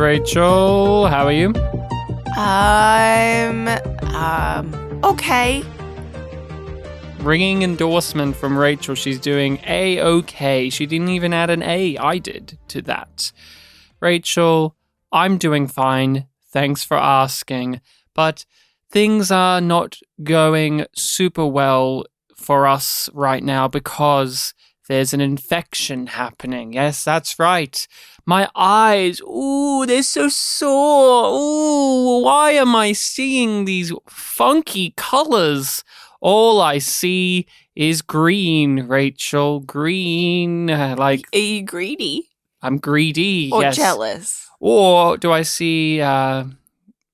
Rachel. How are you? I'm okay. Ringing endorsement from Rachel. She's doing A-okay. She didn't even add an A. I did to that. Rachel, I'm doing fine. Thanks for asking. But things are not going super well for us right now because there's an infection happening. Yes, that's right. My eyes, ooh, they're so sore. Ooh, why am I seeing these funky colors? All I see is green, Rachel. Green. Like, Are you greedy? I'm greedy, Or yes. jealous? Or do I see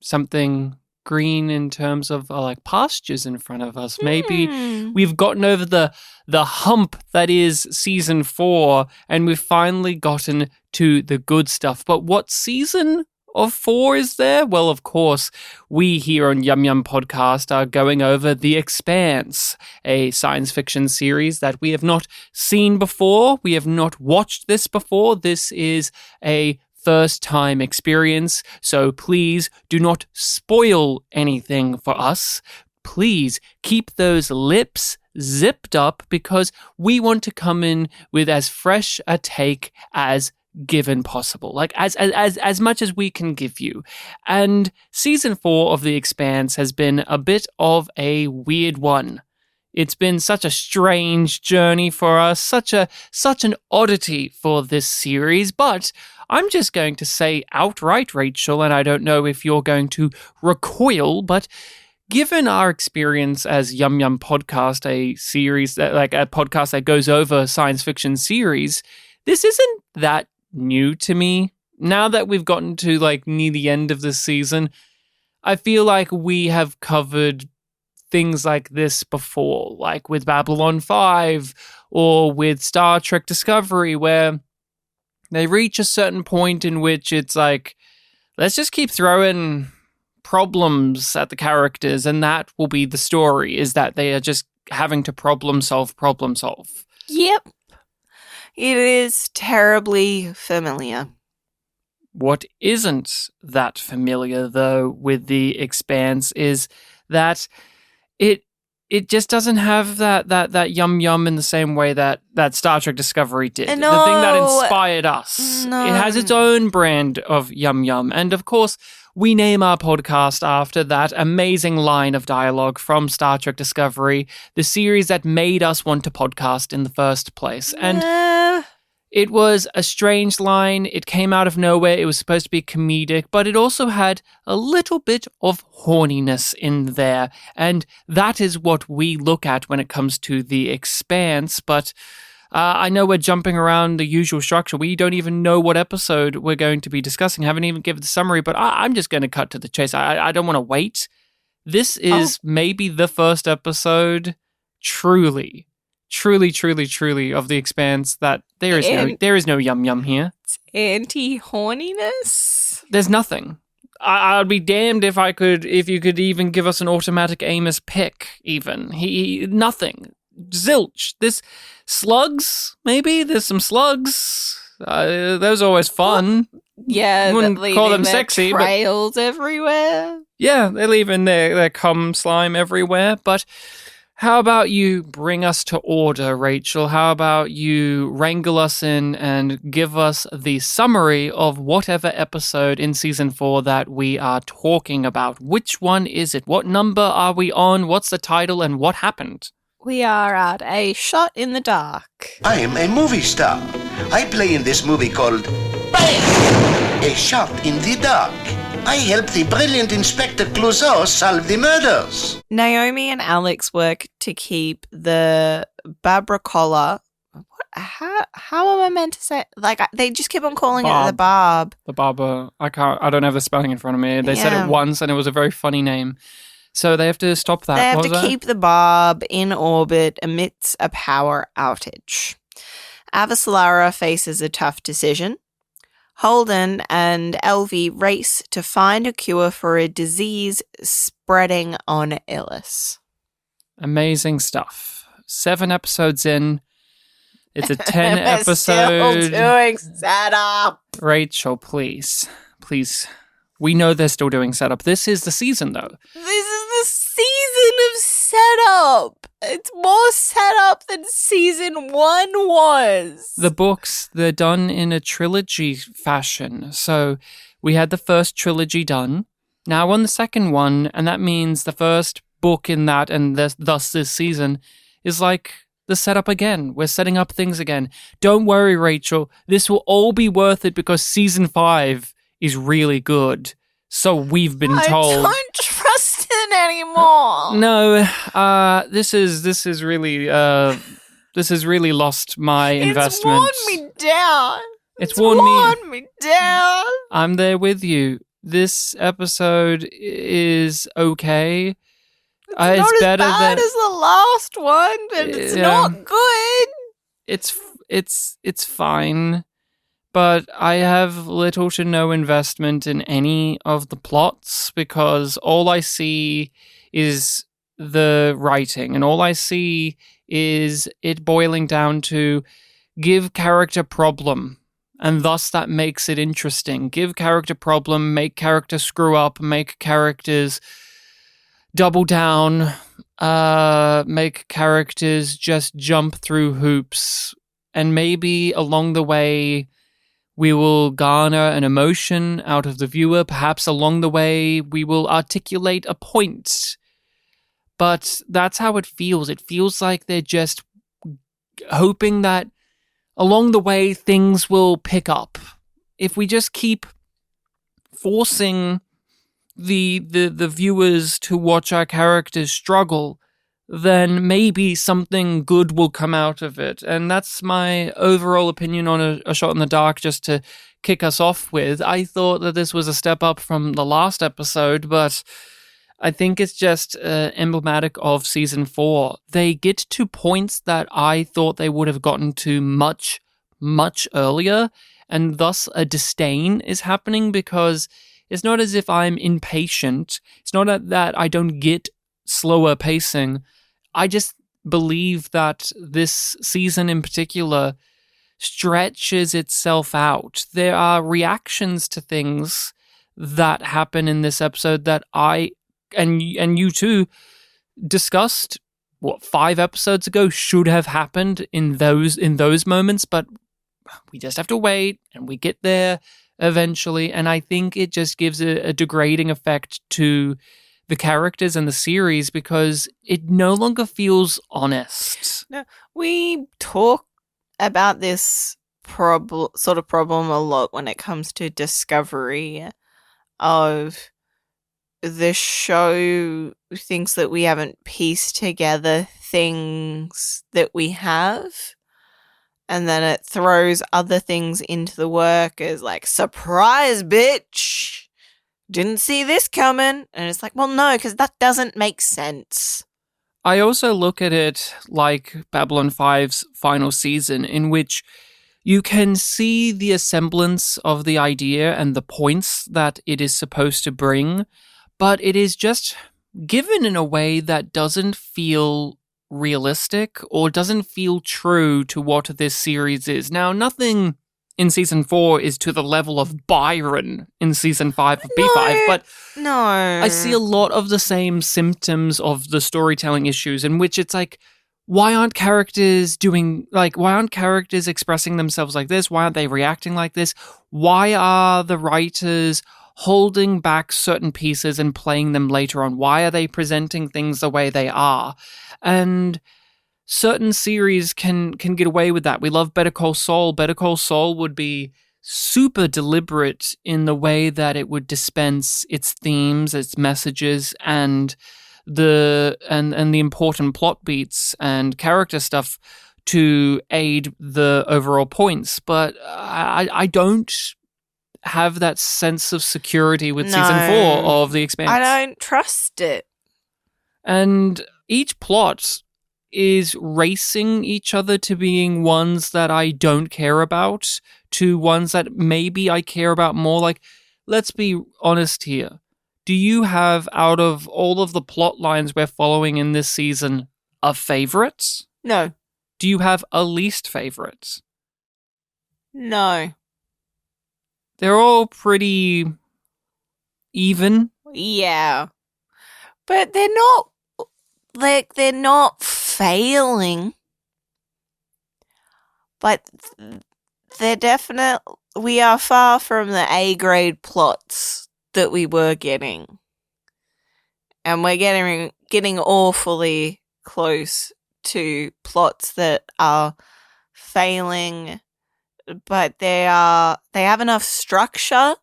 something green in terms of like pastures in front of us? Maybe we've gotten over the hump that is season 4 and we've finally gotten to the good stuff. But what season of 4 is there? Well, of course, we here on Yum Yum Podcast are going over The Expanse, a science fiction series that we have not seen before. We have not watched this before. This is a first-time experience, so please do not spoil anything for us. Please keep those lips zipped up because we want to come in with as fresh a take as given possible, like as much as we can give you. And season 4 of The Expanse has been a bit of a weird one. It's been such a strange journey for us, such an oddity for this series, but I'm just going to say outright, Rachel, and I don't know if you're going to recoil, but given our experience as Yum Yum Podcast, a series that, like a podcast that goes over science fiction series, this isn't that new to me. Now that we've gotten to like near the end of the season, I feel like we have covered things like this before, like with Babylon 5 or with Star Trek Discovery, where they reach a certain point in which it's like, let's just keep throwing problems at the characters and that will be the story, is that they are just having to problem solve. Yep. It is terribly familiar. What isn't that familiar, though, with The Expanse is that it just doesn't have that yum yum in the same way that Star Trek Discovery did. No. The thing that inspired us. No. It has its own brand of yum yum. And of course, we name our podcast after that amazing line of dialogue from Star Trek Discovery, the series that made us want to podcast in the first place. And it was a strange line. It came out of nowhere. It was supposed to be comedic, but it also had a little bit of horniness in there. And that is what we look at when it comes to The Expanse. But I know we're jumping around the usual structure. We don't even know what episode we're going to be discussing. Haven't even given the summary, but I'm just going to cut to the chase. I don't want to wait. This is maybe the first episode truly of The Expanse that there is no yum yum here. It's anti-horniness? There's nothing. I'd be damned if you could even give us an automatic Amos pick, even. Nothing. Zilch. This slugs, maybe? There's some slugs. Those are always fun. Yeah, wouldn't call them sexy, but trails everywhere. yeah, they're leaving their cum slime everywhere, but how about you bring us to order, Rachel? How about you wrangle us in and give us the summary of whatever episode in season 4 that we are talking about? Which one is it? What number are we on? What's the title and what happened? We are at A Shot in the Dark. I am a movie star. I play in this movie called Bang! A Shot in the Dark. I help the brilliant Inspector Clouseau solve the murders. Naomi and Alex work to keep the Barbara collar. How am I meant to say? Like, they just keep on calling it the Barb. The Barber. I don't have the spelling in front of me. They said it once and it was a very funny name. So they have to stop that. They have to keep the Barb in orbit amidst a power outage. Avasarala faces a tough decision. Holden and Elvie race to find a cure for a disease spreading on Illis. Amazing stuff. 7 episodes in. It's a 10 episode. Still doing setup. Rachel, please. please. We know they're still doing setup. This is the season, though. This is the season of setup. It's more setup than season 1 was. The books, they're done in a trilogy fashion. So we had the first trilogy done. Now we're on the second one, and that means the first book in that, and thus this season, is like the setup again. We're setting up things again. Don't worry, Rachel. This will all be worth it because season 5 is really good. So we've been told. I don't trust it anymore. No, this has really lost my investment. It's worn me down. It's worn me down. I'm there with you. This episode is okay. It's not as better bad as the last one, but it's not good. It's fine. But I have little to no investment in any of the plots because all I see is the writing and all I see is it boiling down to give character problem. And thus that makes it interesting. Give character problem, make character screw up, make characters double down, make characters just jump through hoops. And maybe along the way, we will garner an emotion out of the viewer. Perhaps along the way, we will articulate a point. But that's how it feels. It feels like they're just hoping that along the way, things will pick up. If we just keep forcing the viewers to watch our characters struggle, then maybe something good will come out of it. And that's my overall opinion on a Shot in the Dark, just to kick us off with. I thought that this was a step up from the last episode, but I think it's just emblematic of season 4. They get to points that I thought they would have gotten to much, much earlier, and thus a disdain is happening because it's not as if I'm impatient. It's not that I don't get slower pacing. I just believe that this season in particular stretches itself out. There are reactions to things that happen in this episode that I and you too discussed 5 episodes ago should have happened in those moments, but we just have to wait and we get there eventually. And I think it just gives a degrading effect to the characters and the series because it no longer feels honest. No, we talk about this sort of problem a lot when it comes to discovery of the show thinks that we haven't pieced together things that we have, and then it throws other things into the work as like, surprise, bitch! Didn't see this coming. And it's like, well, no, because that doesn't make sense. I also look at it like Babylon 5's final season, in which you can see the semblance of the idea and the points that it is supposed to bring, but it is just given in a way that doesn't feel realistic or doesn't feel true to what this series is. Now, nothing in season 4 is to the level of Byron in season 5 of B5, but no, I see a lot of the same symptoms of the storytelling issues in which it's like, why aren't characters expressing themselves like this? Why aren't they reacting like this? Why are the writers holding back certain pieces and playing them later on? Why are they presenting things the way they are? And certain series can get away with that. We love Better Call Saul. Better Call Saul would be super deliberate in the way that it would dispense its themes, its messages, and the important plot beats and character stuff to aid the overall points. But I don't have that sense of security with season 4 of The Expanse. I don't trust it. And each plot is racing each other to being ones that I don't care about, to ones that maybe I care about more. Like, let's be honest here. Do you have, out of all of the plot lines we're following in this season, a favorite? No. Do you have a least favorite? No. they're all pretty even. Yeah. But they're not failing. But we are far from the A-grade plots that we were getting. And we're getting awfully close to plots that are failing, but they have enough structure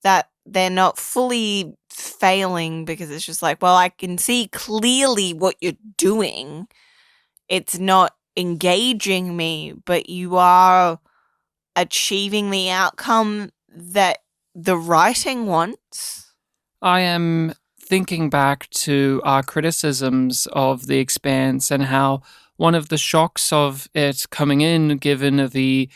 that they're not fully failing, because it's just like, well, I can see clearly what you're doing. It's not engaging me, but you are achieving the outcome that the writing wants. I am thinking back to our criticisms of The Expanse and how one of the shocks of it coming in, given the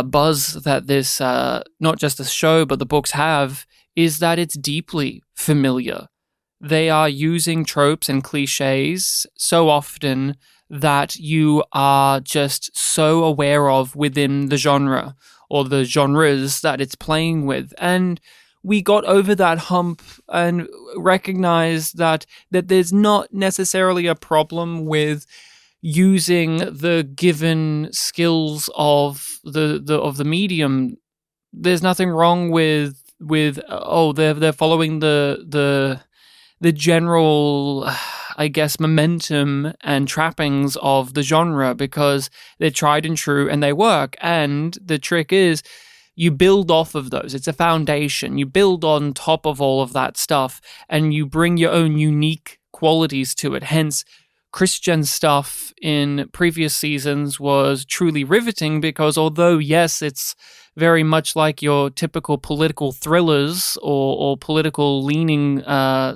buzz that this, not just the show, but the books have, is that it's deeply familiar. They are using tropes and cliches so often that you are just so aware of within the genre or the genres that it's playing with. And we got over that hump and recognized that there's not necessarily a problem with using the given skills of the medium. There's nothing wrong with they're following the general, I guess, momentum and trappings of the genre because they're tried and true and they work. And the trick is you build off of those. It's a foundation. You build on top of all of that stuff and you bring your own unique qualities to it. Hence, Christian stuff in previous seasons was truly riveting because although, yes, it's very much like your typical political thrillers or political leaning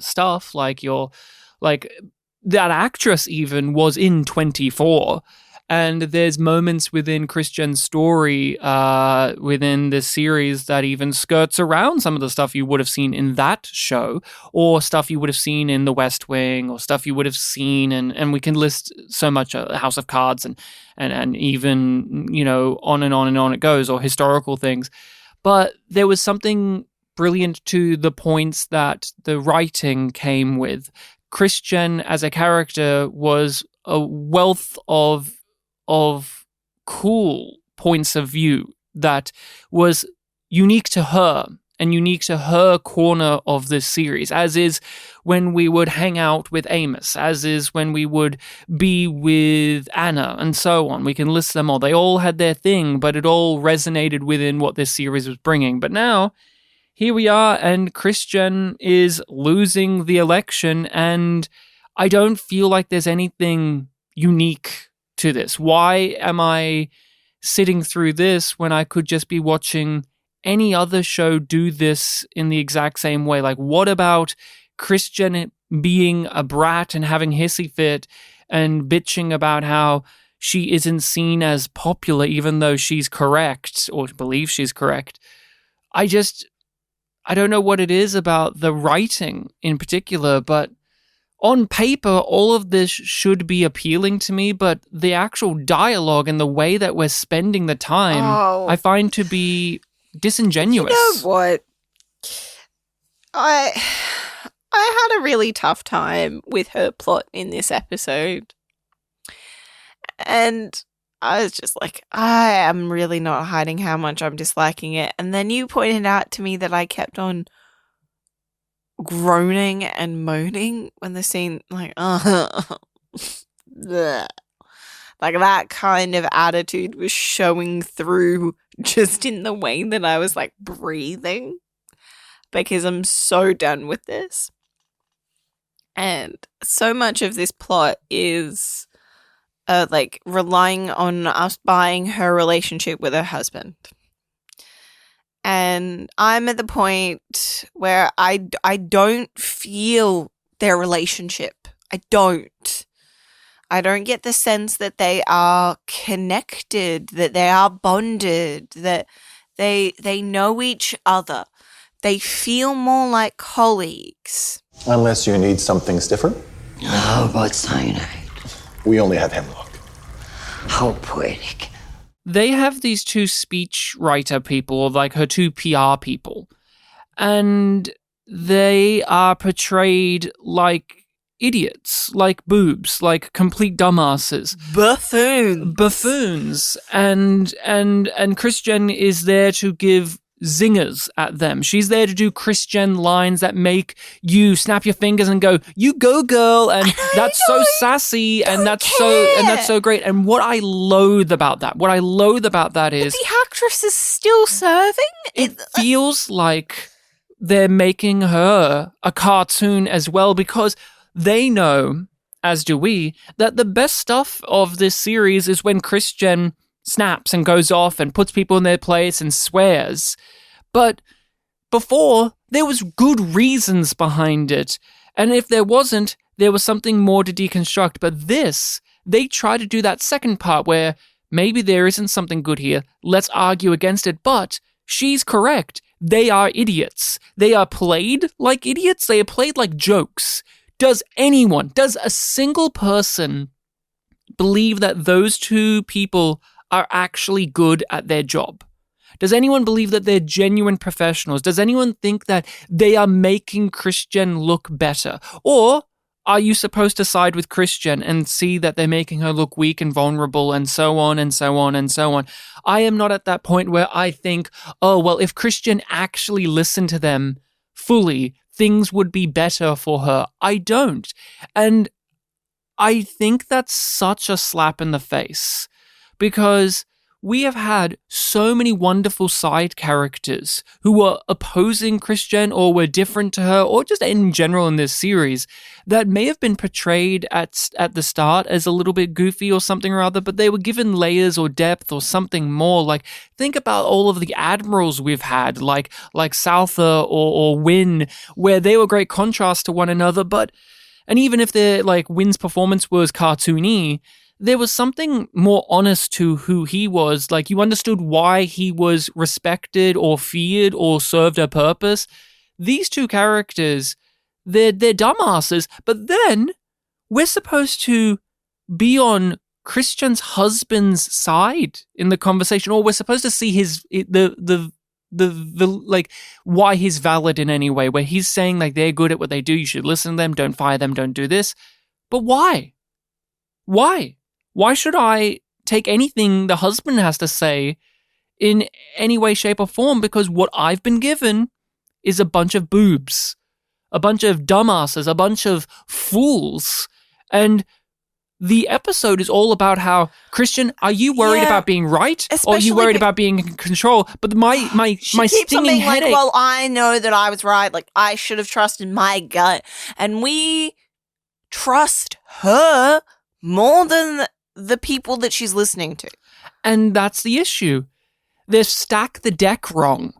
stuff, like that actress even was in 24. And there's moments within Christian's story within this series that even skirts around some of the stuff you would have seen in that show or stuff you would have seen in The West Wing or stuff you would have seen. And we can list so much House of Cards and even, on and on and on it goes, or historical things. But there was something brilliant to the points that the writing came with. Christian as a character was a wealth of cool points of view that was unique to her and unique to her corner of this series, as is when we would hang out with Amos, as is when we would be with Anna, and so on. We can list them all. They all had their thing, but it all resonated within what this series was bringing. But now, here we are, and Christian is losing the election, and I don't feel like there's anything unique to this. Why am I sitting through this when I could just be watching any other show do this in the exact same way? Like, what about Christian being a brat and having hissy fit and bitching about how she isn't seen as popular even though she's correct or believes she's correct? I don't know what it is about the writing in particular, but on paper, all of this should be appealing to me, but the actual dialogue and the way that we're spending the time, I find to be disingenuous. You know what? I had a really tough time with her plot in this episode. And I was just like, I am really not hiding how much I'm disliking it. And then you pointed out to me that I kept on groaning and moaning when the scene, like that kind of attitude was showing through just in the way that I was like breathing, because I'm so done with this. And so much of this plot is like relying on us buying her relationship with her husband. And I'm at the point where I don't feel their relationship. I don't get the sense that they are connected, that they are bonded, that they know each other. They feel more like colleagues. Unless you need some things different. How about cyanide? We only have hemlock. How poetic. they have these two speechwriter people, or like her two PR people, and they are portrayed like idiots, like boobs, like complete dumbasses. Buffoons. And Christian is there to give zingers at them. She's there to do Christian lines that make you snap your fingers and go, "You go, girl!" And that's so sassy, and that's so great. And what I loathe about that is the actress is still serving. It feels like they're making her a cartoon as well, because they know, as do we, that the best stuff of this series is when Christian snaps and goes off and puts people in their place and swears. But before, there was good reasons behind it. And if there wasn't, there was something more to deconstruct. But this, they try to do that second part where maybe there isn't something good here. Let's argue against it. But she's correct. They are idiots. They are played like idiots. They are played like jokes. Does a single person believe that those two people are actually good at their job? Does anyone believe that they're genuine professionals? Does anyone think that they are making Christian look better? Or are you supposed to side with Christian and see that they're making her look weak and vulnerable and so on and so on and so on? I am not at that point where I think, oh, well, if Christian actually listened to them fully, things would be better for her. I don't. And I think that's such a slap in the face, because we have had so many wonderful side characters who were opposing Christian or were different to her, or just in general in this series, that may have been portrayed at the start as a little bit goofy or something or other, but they were given layers or depth or something more. Like, think about all of the admirals we've had, like Souther or Wynn, where they were great contrast to one another, and even if Wynn's performance was cartoony, there was something more honest to who he was. Like, you understood why he was respected or feared or served a purpose. These two characters, they're dumbasses, but then we're supposed to be on Christian's husband's side in the conversation, or we're supposed to see why he's valid in any way, where he's saying like they're good at what they do, you should listen to them, don't fire them, don't do this. But why? Why should I take anything the husband has to say in any way, shape, or form? Because what I've been given is a bunch of boobs, a bunch of dumbasses, a bunch of fools. And the episode is all about how, Christian, are you worried about being right? Or are you worried about being in control? But my stinging headache. Like, well, I know that I was right. Like, I should have trusted my gut. And we trust her more than the people that she's listening to. And that's the issue. They've stacked the deck wrong.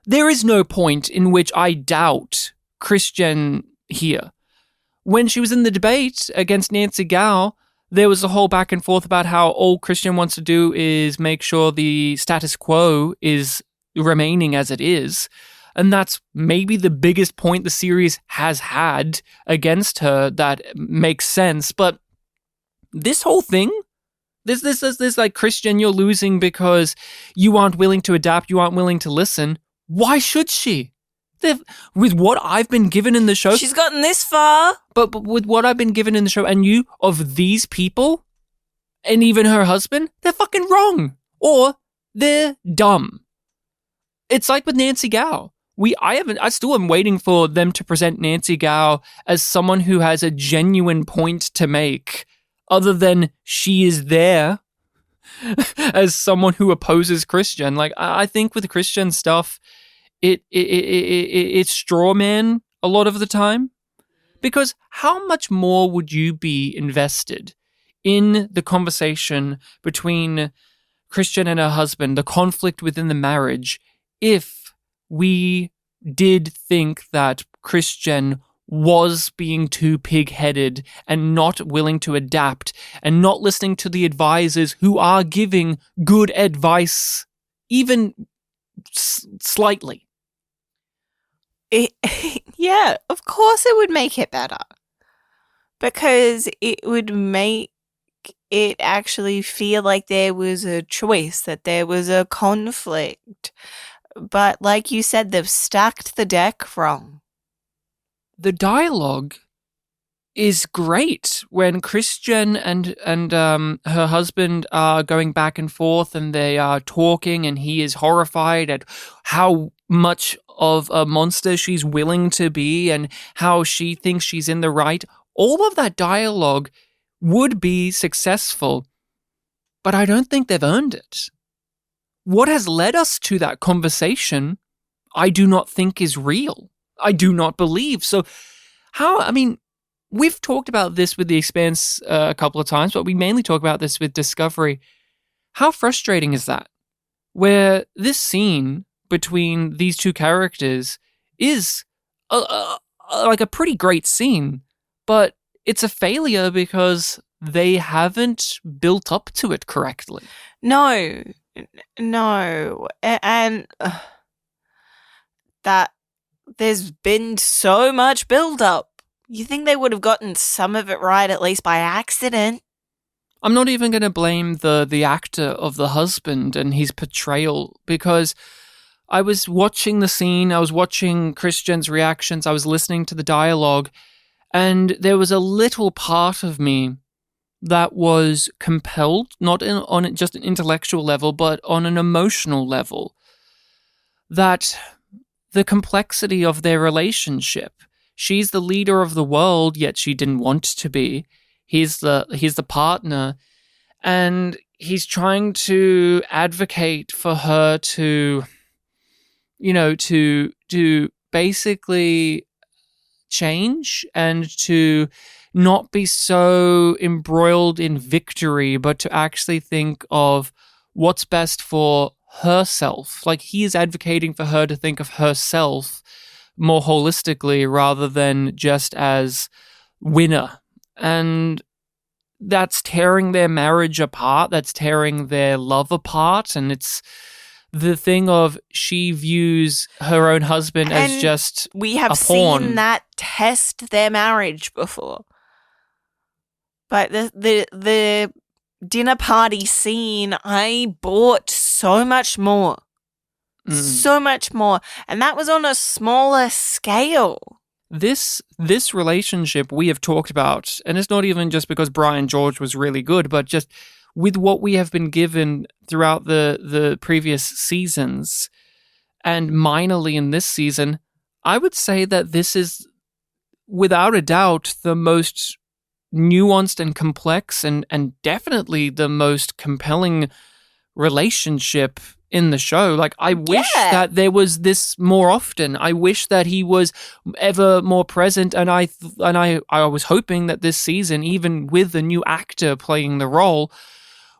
There is no point in which I doubt Christian here. When she was in the debate against Nancy Gao, there was a whole back and forth about how all Christian wants to do is make sure the status quo is remaining as it is. And that's maybe the biggest point the series has had against her that makes sense. But this whole thing, this like, Christian, you're losing because you aren't willing to adapt, you aren't willing to listen. Why should she? With what I've been given in the show, she's gotten this far. But with what I've been given in the show, and you, of these people, and even her husband, they're fucking wrong, or they're dumb. It's like with Nancy Gao. I still am waiting for them to present Nancy Gao as someone who has a genuine point to make, other than she is there as someone who opposes Christian. Like, I think with Christian stuff, it's straw man a lot of the time. Because how much more would you be invested in the conversation between Christian and her husband, the conflict within the marriage, if we did think that Christian was being too pig-headed and not willing to adapt and not listening to the advisors who are giving good advice, even slightly? Yeah, of course it would make it better. Because it would make it actually feel like there was a choice, that there was a conflict. But like you said, they've stacked the deck wrong. The dialogue is great when Christian and her husband are going back and forth and they are talking, and he is horrified at how much of a monster she's willing to be and how she thinks she's in the right. All of that dialogue would be successful, but I don't think they've earned it. What has led us to that conversation, I do not think is real. I do not believe. So we've talked about this with The Expanse a couple of times, but we mainly talk about this with Discovery. How frustrating is that? Where this scene between these two characters is like a pretty great scene, but it's a failure because they haven't built up to it correctly. No. And that there's been so much build-up. You think they would have gotten some of it right, at least by accident? I'm not even going to blame the actor of the husband and his portrayal, because I was watching the scene, I was watching Christian's reactions, I was listening to the dialogue, and there was a little part of me that was compelled, not on just an intellectual level, but on an emotional level, that the complexity of their relationship. She's the leader of the world, yet she didn't want to be. He's the partner, and he's trying to advocate for her to, to basically change and to not be so embroiled in victory, but to actually think of what's best for herself. Like, he is advocating for her to think of herself more holistically rather than just as winner. And that's tearing their marriage apart. That's tearing their love apart. And it's the thing of she views her own husband as just we have a pawn. seen that test their marriage before. But the dinner party scene, I bought so much more. So much more. And that was on a smaller scale. This relationship we have talked about, and it's not even just because Brian George was really good, but just with what we have been given throughout the previous seasons, and minorly in this season, I would say that this is, without a doubt, the most nuanced and complex and definitely the most compelling relationship in the show. Like, I wish that there was this more often. I wish that he was ever more present, and I was hoping that this season, even with the new actor playing the role,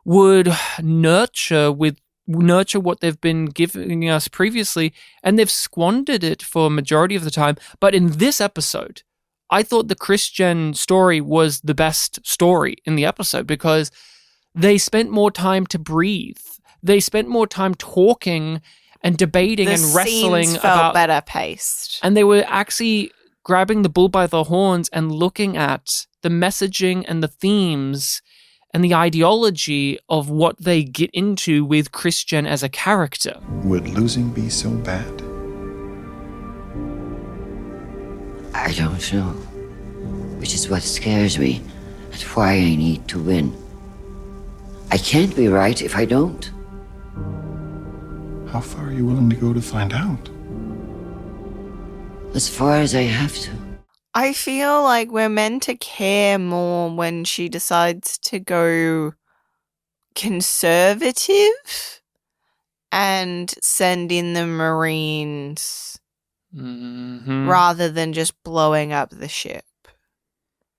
would nurture what they've been giving us previously, and they've squandered it for a majority of the time. But in this episode, I thought the Christian story was the best story in the episode because they spent more time to breathe. They spent more time talking and debating and wrestling. The scenes felt better paced. And they were actually grabbing the bull by the horns and looking at the messaging and the themes and the ideology of what they get into with Christian as a character. Would losing be so bad? I don't know. Which is what scares me and why I need to win. I can't be right if I don't. How far are you willing to go to find out? As far as I have to. I feel like we're meant to care more when she decides to go conservative and send in the Marines rather than just blowing up the ship.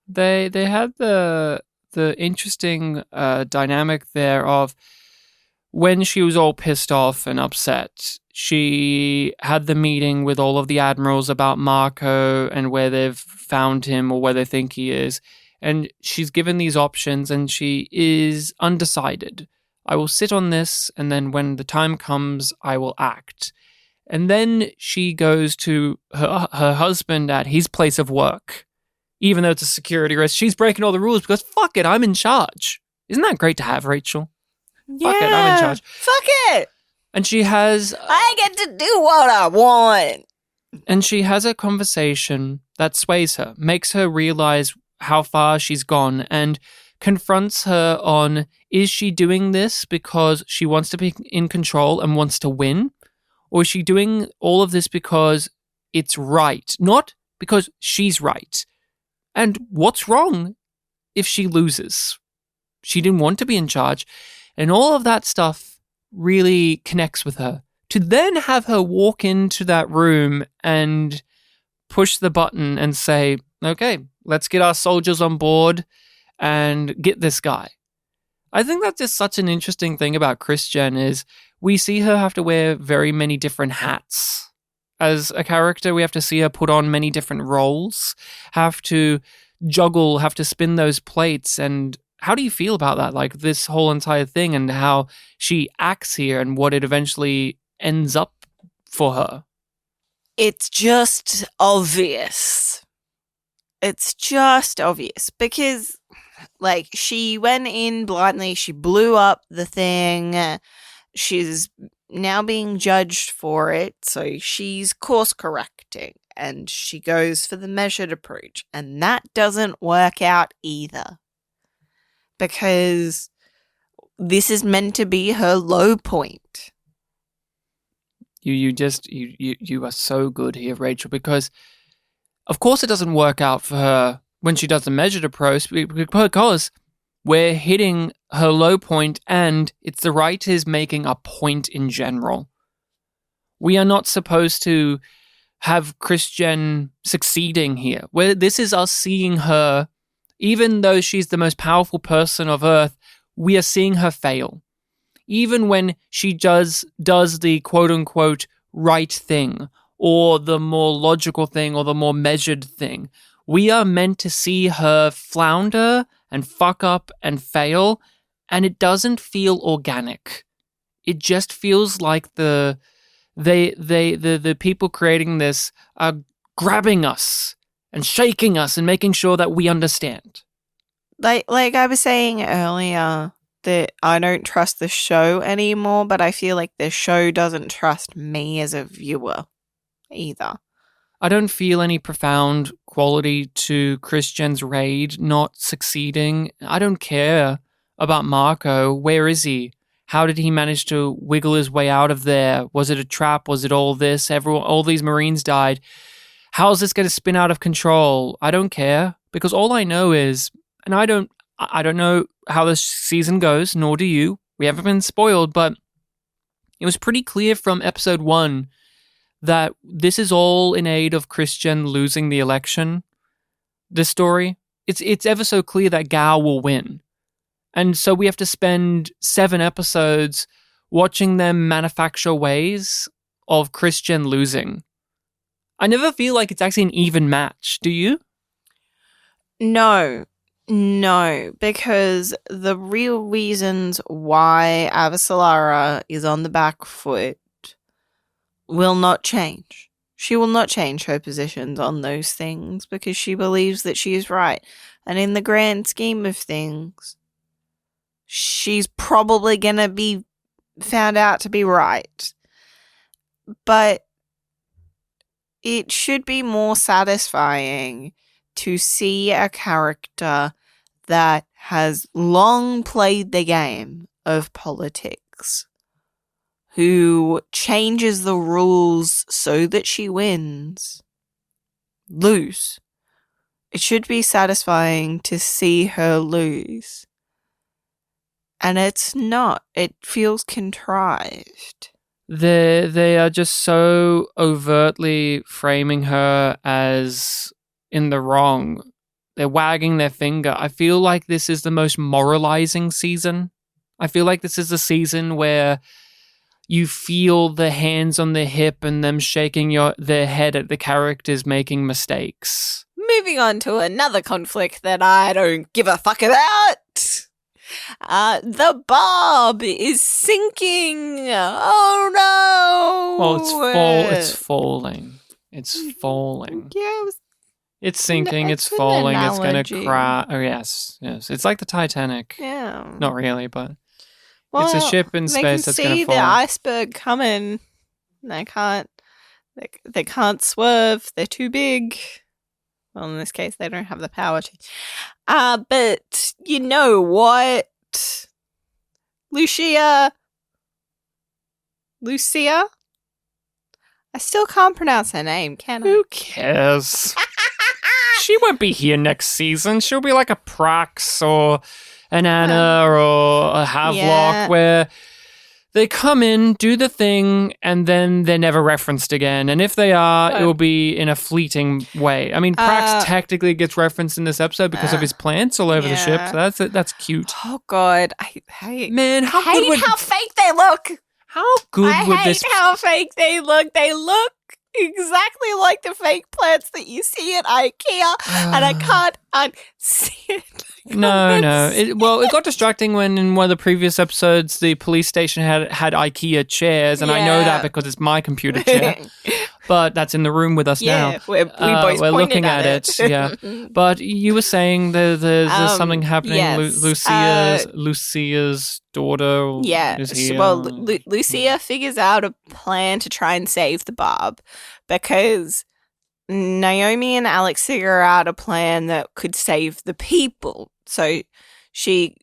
They had the interesting dynamic there of when she was all pissed off and upset, she had the meeting with all of the admirals about Marco and where they've found him or where they think he is. And she's given these options and she is undecided. I will sit on this, and then when the time comes, I will act. And then she goes to her husband at his place of work. Even though it's a security risk, she's breaking all the rules because fuck it, I'm in charge. Isn't that great to have, Rachel? Yeah. Fuck it, I'm in charge. Fuck it. And she has I get to do what I want. And she has a conversation that sways her, makes her realize how far she's gone, and confronts her on, is she doing this because she wants to be in control and wants to win? Or is she doing all of this because it's right, not because she's right? And what's wrong if she loses? She didn't want to be in charge. And all of that stuff really connects with her. To then have her walk into that room and push the button and say, okay, let's get our soldiers on board and get this guy. I think that's just such an interesting thing about Christian is we see her have to wear very many different hats. As a character, we have to see her put on many different roles, have to juggle, have to spin those plates. And how do you feel about that? Like this whole entire thing and how she acts here and what it eventually ends up for her? It's just obvious. It's just obvious because, like, she went in blindly, she blew up the thing, she's now being judged for it, so she's course correcting and she goes for the measured approach, and that doesn't work out either because this is meant to be her low point. You are so good here, Rachel, because of course it doesn't work out for her when she does the measured approach because we're hitting her low point and it's the writers making a point in general. We are not supposed to have Christian succeeding here. Where this is us seeing her, even though she's the most powerful person of Earth, we are seeing her fail. Even when she does the quote-unquote right thing or the more logical thing or the more measured thing, we are meant to see her flounder and fuck up and fail, and it doesn't feel organic. It just feels like the people creating this are grabbing us and shaking us and making sure that we understand. Like I was saying earlier, that I don't trust the show anymore, but I feel like the show doesn't trust me as a viewer either. I don't feel any profound quality to Christian's raid not succeeding. I don't care about Marco. Where is he? How did he manage to wiggle his way out of there? Was it a trap? Was it all this? All these Marines died. How is this going to spin out of control? I don't care because all I know is, and I don't know how this season goes, nor do you. We haven't been spoiled, but it was pretty clear from episode 1 that this is all in aid of Christian losing the election. This story, it's ever so clear that Gao will win. And so we have to spend 7 episodes watching them manufacture ways of Christian losing. I never feel like it's actually an even match. Do you? No, because the real reasons why Avasarala is on the back foot will not change. She will not change her positions on those things because she believes that she is right. And in the grand scheme of things, she's probably going to be found out to be right. But it should be more satisfying to see a character that has long played the game of politics, who changes the rules so that she wins, lose. It should be satisfying to see her lose. And it's not. It feels contrived. They are just so overtly framing her as in the wrong. They're wagging their finger. I feel like this is the most moralizing season. I feel like this is a season where you feel the hands on the hip and them shaking their head at the characters making mistakes. Moving on to another conflict that I don't give a fuck about. The Bob is sinking. Oh no! Well, it's falling. It's falling. Yeah, It's sinking, it's It's an falling, it's going to analogy. crash. Oh, yes. It's like the Titanic. Yeah. Not really, but Well, it's a ship in space that's going to fall. They can see the iceberg coming. They can't. They can't swerve. They're too big. Well, in this case, they don't have the power to. But you know what, Lucia. I still can't pronounce her name, can I? Who cares? She won't be here next season. She'll be like a Prax or an Anna or a Havelock where they come in, do the thing, and then they're never referenced again. And if they are, it will be in a fleeting way. I mean, Prax technically gets referenced in this episode because of his plants all over the ship. So that's cute. Oh God, I hate. Man, how hate good would how fake they look. how good I would hate this? how fake they look. They look exactly like the fake plants that you see at IKEA, and I can't unsee it. No. It got distracting when in one of the previous episodes the police station had IKEA chairs, and I know that because it's my computer chair. But that's in the room with us now. We both we're pointed looking at it. Yeah. But you were saying there's something happening. Yes. Lucia's daughter. Yeah. Is here. Well, Lucia figures out a plan to try and save the Barb because Naomi and Alex figure out a plan that could save the people. So she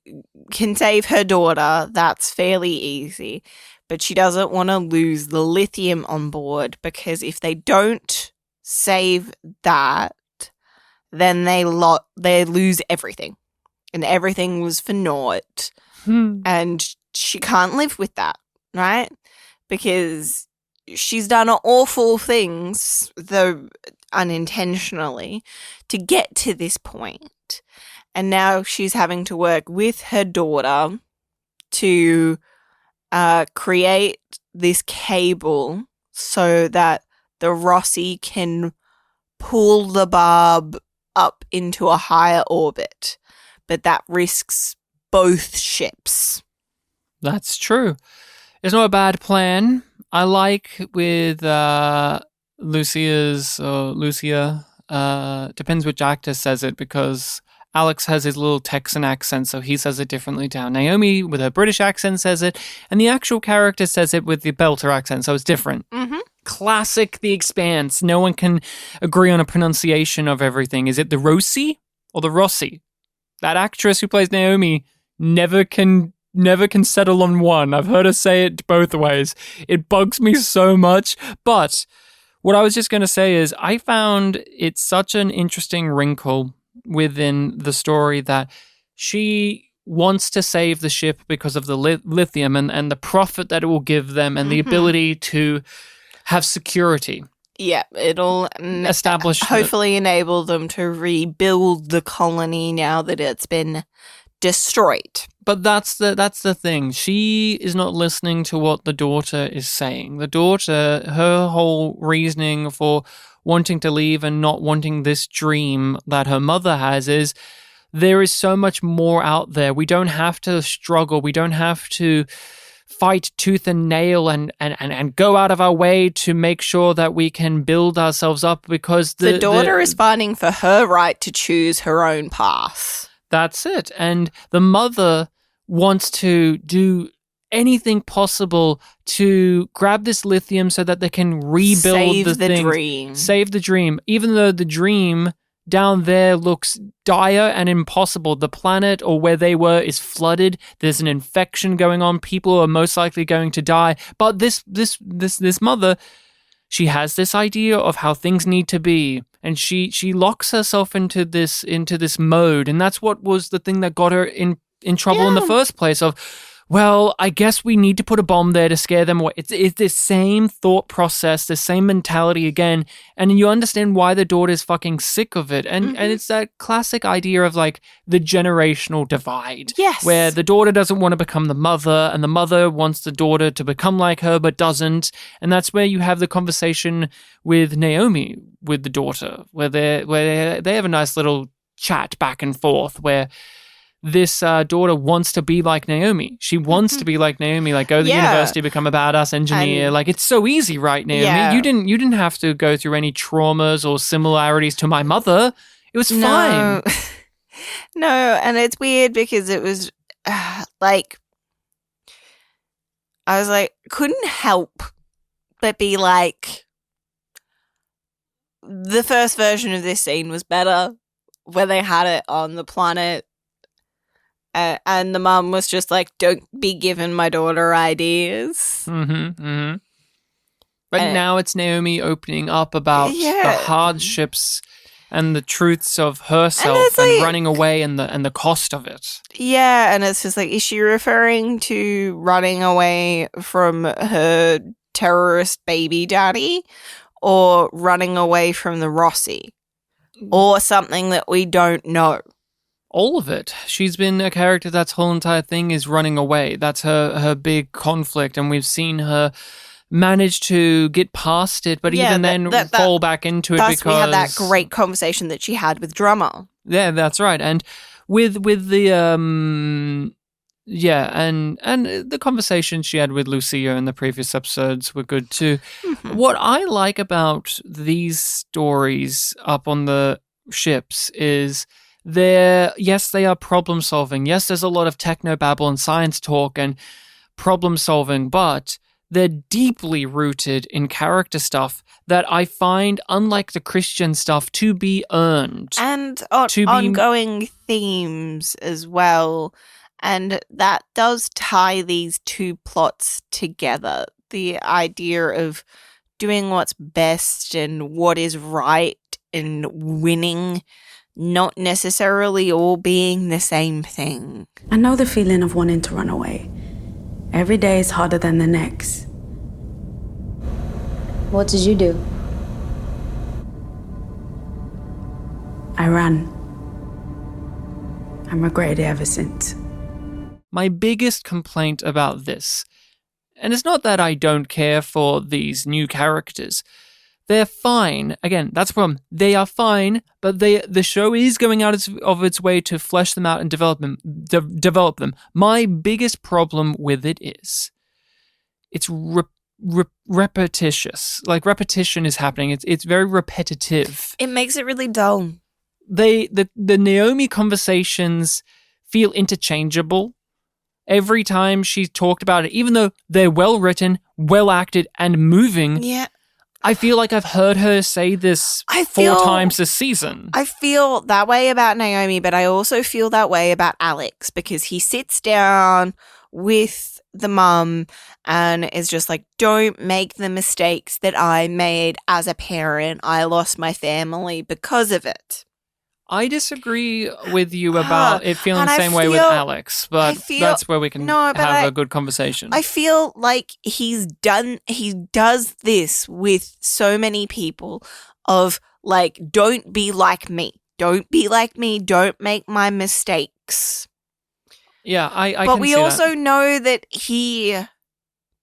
can save her daughter. That's fairly easy. But she doesn't want to lose the lithium on board because if they don't save that, then they lose everything. And everything was for naught. And she can't live with that, right? Because she's done awful things, though unintentionally, to get to this point. And now she's having to work with her daughter to create this cable so that the Rossi can pull the Barb up into a higher orbit. But that risks both ships. That's true. It's not a bad plan. I like with Lucia, depends which actor says it because Alex has his little Texan accent, so he says it differently down. Naomi, with her British accent, says it, and the actual character says it with the Belter accent, so it's different. Mm-hmm. Classic The Expanse. No one can agree on a pronunciation of everything. Is it the Rossi or the Rossi? That actress who plays Naomi never can settle on one. I've heard her say it both ways. It bugs me so much, but what I was just going to say is I found it such an interesting wrinkle within the story that she wants to save the ship because of the lithium and the profit that it will give them and the ability to have security. Yeah, it'll establish hopefully enable them to rebuild the colony now that it's been destroyed. But that's the thing. She is not listening to what the daughter is saying. The daughter, her whole reasoning for wanting to leave and not wanting this dream that her mother has is there is so much more out there. We don't have to struggle. We don't have to fight tooth and nail and go out of our way to make sure that we can build ourselves up because the daughter is fighting for her right to choose her own path. That's it. And the mother wants to do anything possible to grab this lithium so that they can rebuild the dream. Save the dream. Even though the dream down there looks dire and impossible. The planet or where they were is flooded. There's an infection going on. People are most likely going to die. But this mother, she has this idea of how things need to be. And she locks herself into this mode. And that's what was the thing that got her in trouble in the first place of, well, I guess we need to put a bomb there to scare them away. It's this same thought process, the same mentality again. And you understand why the daughter is fucking sick of it. And it's that classic idea of like the generational divide. Yes. Where the daughter doesn't want to become the mother and the mother wants the daughter to become like her but doesn't. And that's where you have the conversation with Naomi, with the daughter, where they have a nice little chat back and forth where this daughter wants to be like Naomi. She wants to be like Naomi, like go to the university, become a badass engineer. Like it's so easy, right, Naomi? Yeah. You didn't have to go through any traumas or similarities to my mother. It was fine. No, and it's weird because it was like I was like couldn't help but be like the first version of this scene was better where they had it on the planet. And the mum was just like, don't be giving my daughter ideas. But now it's Naomi opening up about the hardships and the truths of herself and running away and the cost of it. Yeah, and it's just like, is she referring to running away from her terrorist baby daddy or running away from the Rossi or something that we don't know? All of it. She's been a character that's whole entire thing is running away. That's her big conflict, and we've seen her manage to get past it, but even then fall back into it because we had that great conversation that she had with Drummer. Yeah, that's right. And with the and the conversation she had with Lucia in the previous episodes were good too. What I like about these stories up on the ships is they are problem solving. Yes, there's a lot of technobabble and science talk and problem solving, but they're deeply rooted in character stuff that I find, unlike the Christian stuff, to be earned. And ongoing themes as well. And that does tie these two plots together. The idea of doing what's best and what is right and winning, not necessarily all being the same thing. I know the feeling of wanting to run away. Every day is harder than the next. What did you do? I ran. I regretted it ever since. My biggest complaint about this, and it's not that I don't care for these new characters, they're fine. Again, that's the problem. They are fine, but the show is going out of its way to flesh them out and develop them. My biggest problem with it is it's repetitious. Like repetition is happening. It's very repetitive. It makes it really dull. The Naomi conversations feel interchangeable every time she's talked about it, even though they're well written, well acted, and moving. Yeah. I feel like I've heard her say this 4 times this season. I feel that way about Naomi, but I also feel that way about Alex because he sits down with the mum and is just like, don't make the mistakes that I made as a parent. I lost my family because of it. I disagree with you about it feeling the same way with Alex, but that's where we can have a good conversation. I feel like he does this with so many people of like, don't be like me. Don't be like me. Don't make my mistakes. Yeah, I but can we see also that. know that he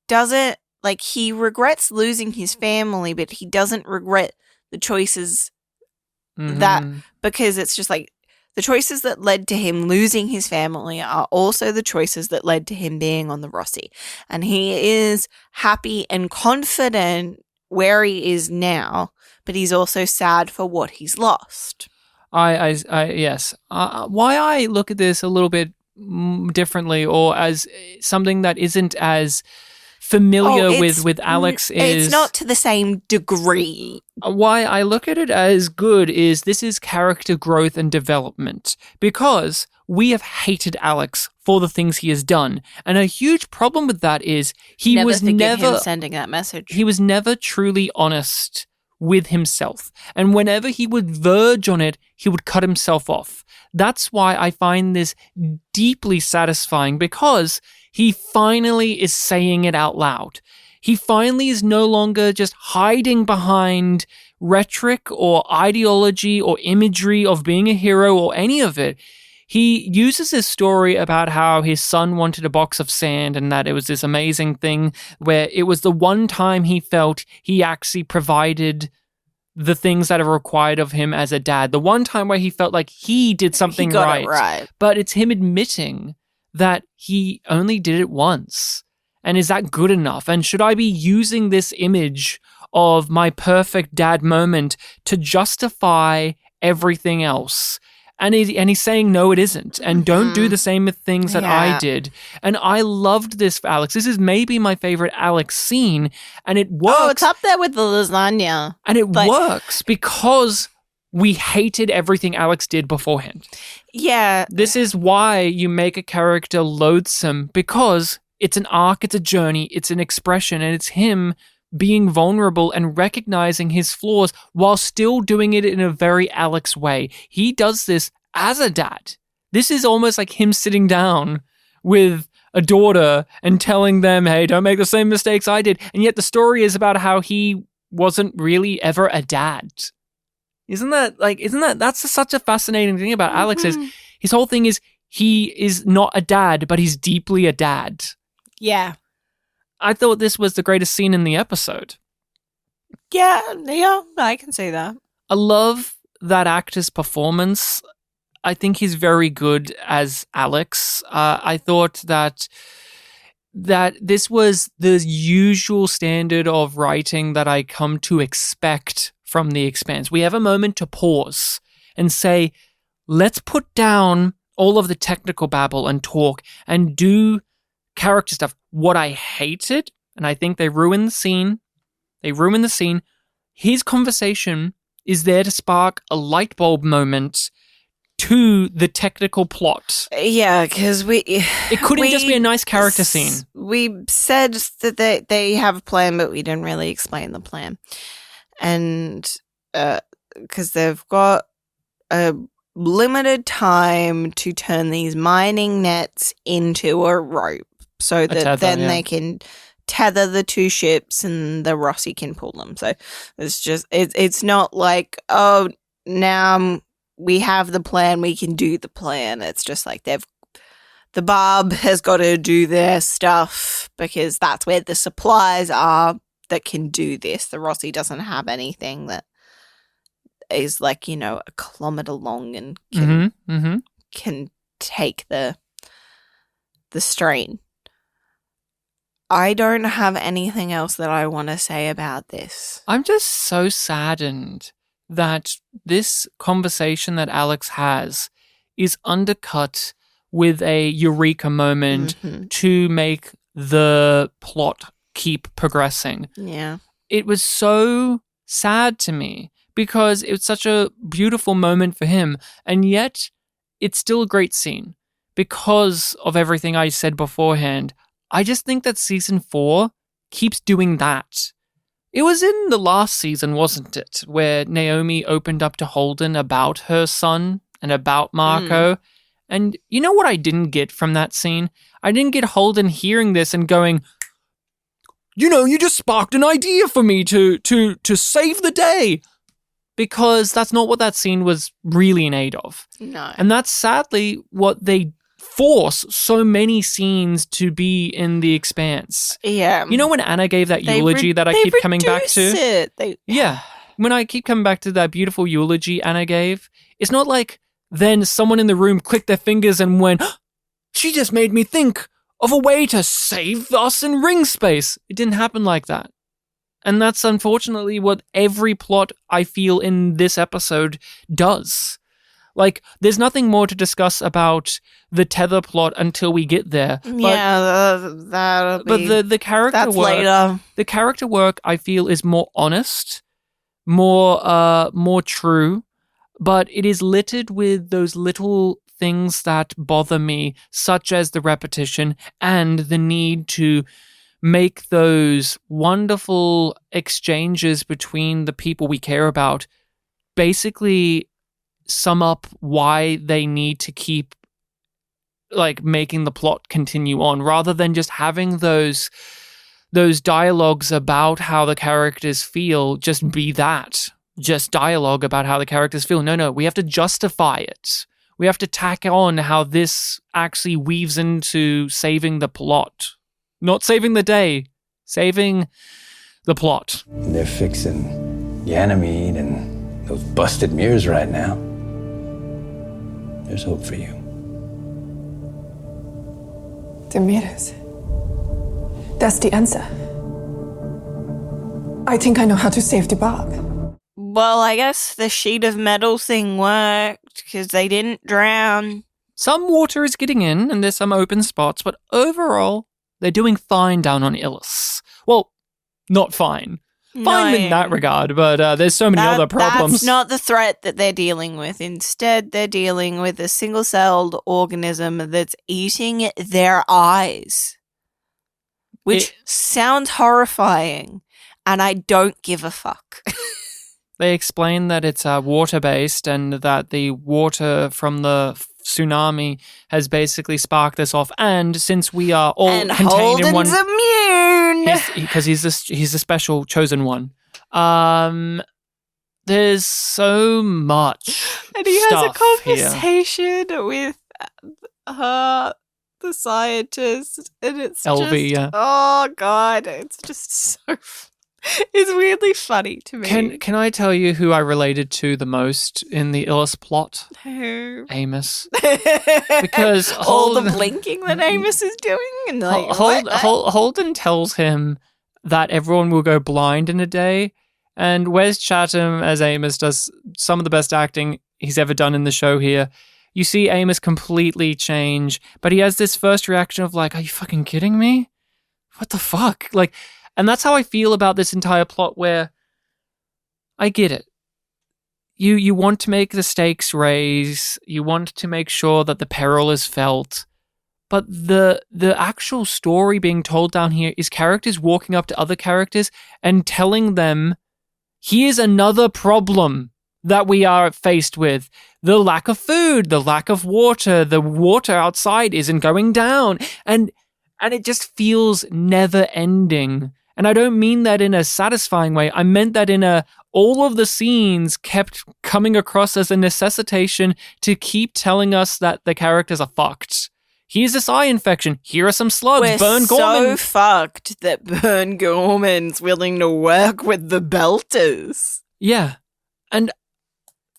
doesn't, like, he regrets losing his family, but he doesn't regret the choices that, because it's just like the choices that led to him losing his family are also the choices that led to him being on the Rossi. And he is happy and confident where he is now, but he's also sad for what he's lost. Yes. Why I look at this a little bit differently or as something that isn't as familiar with Alex is... It's not to the same degree. Why I look at it as good is this is character growth and development, because we have hated Alex for the things he has done. And a huge problem with that is he was never him sending that message. He was never truly honest with himself. And whenever he would verge on it, he would cut himself off. That's why I find this deeply satisfying, because he finally is saying it out loud. He finally is no longer just hiding behind rhetoric or ideology or imagery of being a hero or any of it. He uses his story about how his son wanted a box of sand and that it was this amazing thing where it was the one time he felt he actually provided the things that are required of him as a dad. The one time where he felt like he did something He got right. it right. But it's him admitting that he only did it once. And is that good enough? And should I be using this image of my perfect dad moment to justify everything else? And he's saying, no, it isn't. And don't do the same things that I did. And I loved this for Alex. This is maybe my favorite Alex scene. And it works. Oh, it's up there with the lasagna. And it works because we hated everything Alex did beforehand. Yeah. This is why you make a character loathsome, because it's an arc, it's a journey, it's an expression, and it's him being vulnerable and recognizing his flaws while still doing it in a very Alex way. He does this as a dad. This is almost like him sitting down with a daughter and telling them, hey, don't make the same mistakes I did. And yet the story is about how he wasn't really ever a dad. That's such a fascinating thing about Alex is his whole thing is he is not a dad, but he's deeply a dad. Yeah. I thought this was the greatest scene in the episode. Yeah, I can see that. I love that actor's performance. I think he's very good as Alex. I thought that this was the usual standard of writing that I come to expect from The Expanse. We have a moment to pause and say, let's put down all of the technical babble and talk and do character stuff. What I hated, and I think they ruined the scene. His conversation is there to spark a light bulb moment to the technical plot. Yeah, because it couldn't just be a nice character scene. We said that they have a plan, but we didn't really explain the plan. And because they've got a limited time to turn these mining nets into a rope so that they can tether the two ships and the Rossi can pull them. So it's not like, oh, now we have the plan, we can do the plan. It's just like the Barb has got to do their stuff because that's where the supplies are that can do this. The Rossi doesn't have anything that is like, a kilometer long and can take the strain. I don't have anything else that I want to say about this. I'm just so saddened that this conversation that Alex has is undercut with a eureka moment to make the plot keep progressing. Yeah. It was so sad to me because it was such a beautiful moment for him, and yet it's still a great scene because of everything I said beforehand. I just think that season 4 keeps doing that. It was in the last season, wasn't it, where Naomi opened up to Holden about her son and about Marco. And you know what I didn't get from that scene? I didn't get Holden hearing this and going, you just sparked an idea for me to save the day. Because that's not what that scene was really in aid of. No. And that's sadly what they force so many scenes to be in The Expanse. Yeah. You know when Anna gave that eulogy that I keep coming back to? Yeah. When I keep coming back to that beautiful eulogy Anna gave, it's not like then someone in the room clicked their fingers and went, she just made me think of a way to save us in ring space. It didn't happen like that. And that's unfortunately what every plot I feel in this episode does. Like, there's nothing more to discuss about the tether plot until we get there. That'll be... But the character that's work... later. The character work, I feel, is more honest, more true, but it is littered with those little things that bother me, such as the repetition and the need to make those wonderful exchanges between the people we care about basically sum up why they need to keep making the plot continue on, rather than just having those dialogues about how the characters feel just be that. Just dialogue about how the characters feel. No, we have to justify it. We have to tack on how this actually weaves into saving the plot. Not saving the day, saving the plot. They're fixing Ganymede and those busted mirrors right now, there's hope for you. The mirrors. That's the answer. I think I know how to save the Bob. Well, I guess the sheet of metal thing worked because they didn't drown. Some water is getting in, and there's some open spots, but overall, they're doing fine down on Illis. Well, not fine. Fine in that regard, but there's so many other problems. That's not the threat that they're dealing with. Instead, they're dealing with a single-celled organism that's eating their eyes. Which sounds horrifying, and I don't give a fuck. They explain that it's water-based and that the water from the tsunami has basically sparked this off. And since we are all and contained in one... Holden's immune! Because he's the special chosen one. There's so much and he has a stuff conversation with the scientist, and it's LV, just, yeah. oh god, it's just so it's weirdly funny to me. Can I tell you who I related to the most in the Illis plot? Who? Amos. Because all the blinking that Amos is doing, and like Holden tells him that everyone will go blind in a day, and Wes Chatham as Amos does some of the best acting he's ever done in the show here. You see Amos completely change, but he has this first reaction of like, are you fucking kidding me? What the fuck? Like, and that's how I feel about this entire plot, where I get it. You want to make the stakes raise, you want to make sure that the peril is felt, but the actual story being told down here is characters walking up to other characters and telling them, here's another problem that we are faced with. The lack of food, the lack of water, the water outside isn't going down. And it just feels never ending. And I don't mean that in a satisfying way. I meant that in all of the scenes kept coming across as a necessitation to keep telling us that the characters are fucked. Here's this eye infection. Here are some slugs. We're Burn Gorman. so fucked that Burn Gorman's willing to work with the Belters. Yeah. And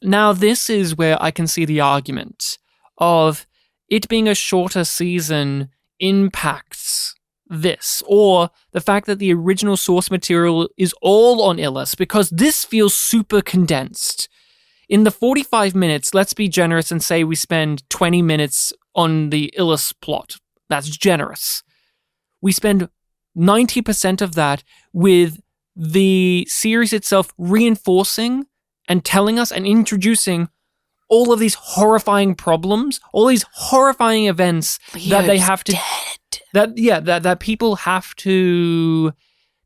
now this is where I can see the argument of it being a shorter season impacts this, or the fact that the original source material is all on Illis, because this feels super condensed. In the 45 minutes, let's be generous and say we spend 20 minutes on the Illis plot. That's generous. We spend 90% of that with the series itself reinforcing and telling us and introducing all of these horrifying problems, all these horrifying events that they have to... That people have to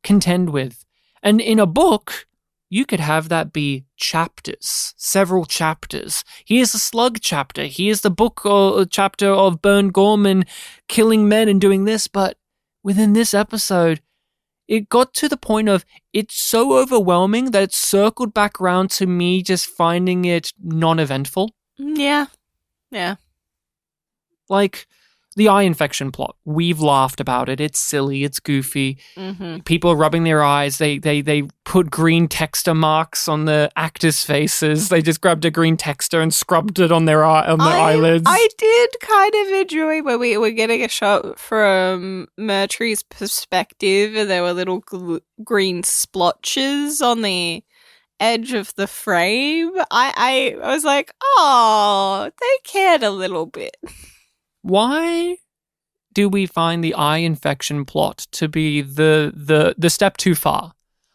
contend with. And in a book, you could have that be chapters, several chapters. Here's the slug chapter. Here's the book or chapter of Burn Gorman killing men and doing this. But within this episode, it got to the point of it's so overwhelming that it circled back around to me just finding it non-eventful. Yeah. Yeah. Like... the eye infection plot. We've laughed about it. It's silly. It's goofy. Mm-hmm. People are rubbing their eyes. They put green texture marks on the actors' faces. They just grabbed a green texture and scrubbed it on their eyelids. I did kind of enjoy where we were getting a shot from Murtry's perspective, and there were little green splotches on the edge of the frame. I was like, oh, they cared a little bit. Why do we find the eye infection plot to be the step too far?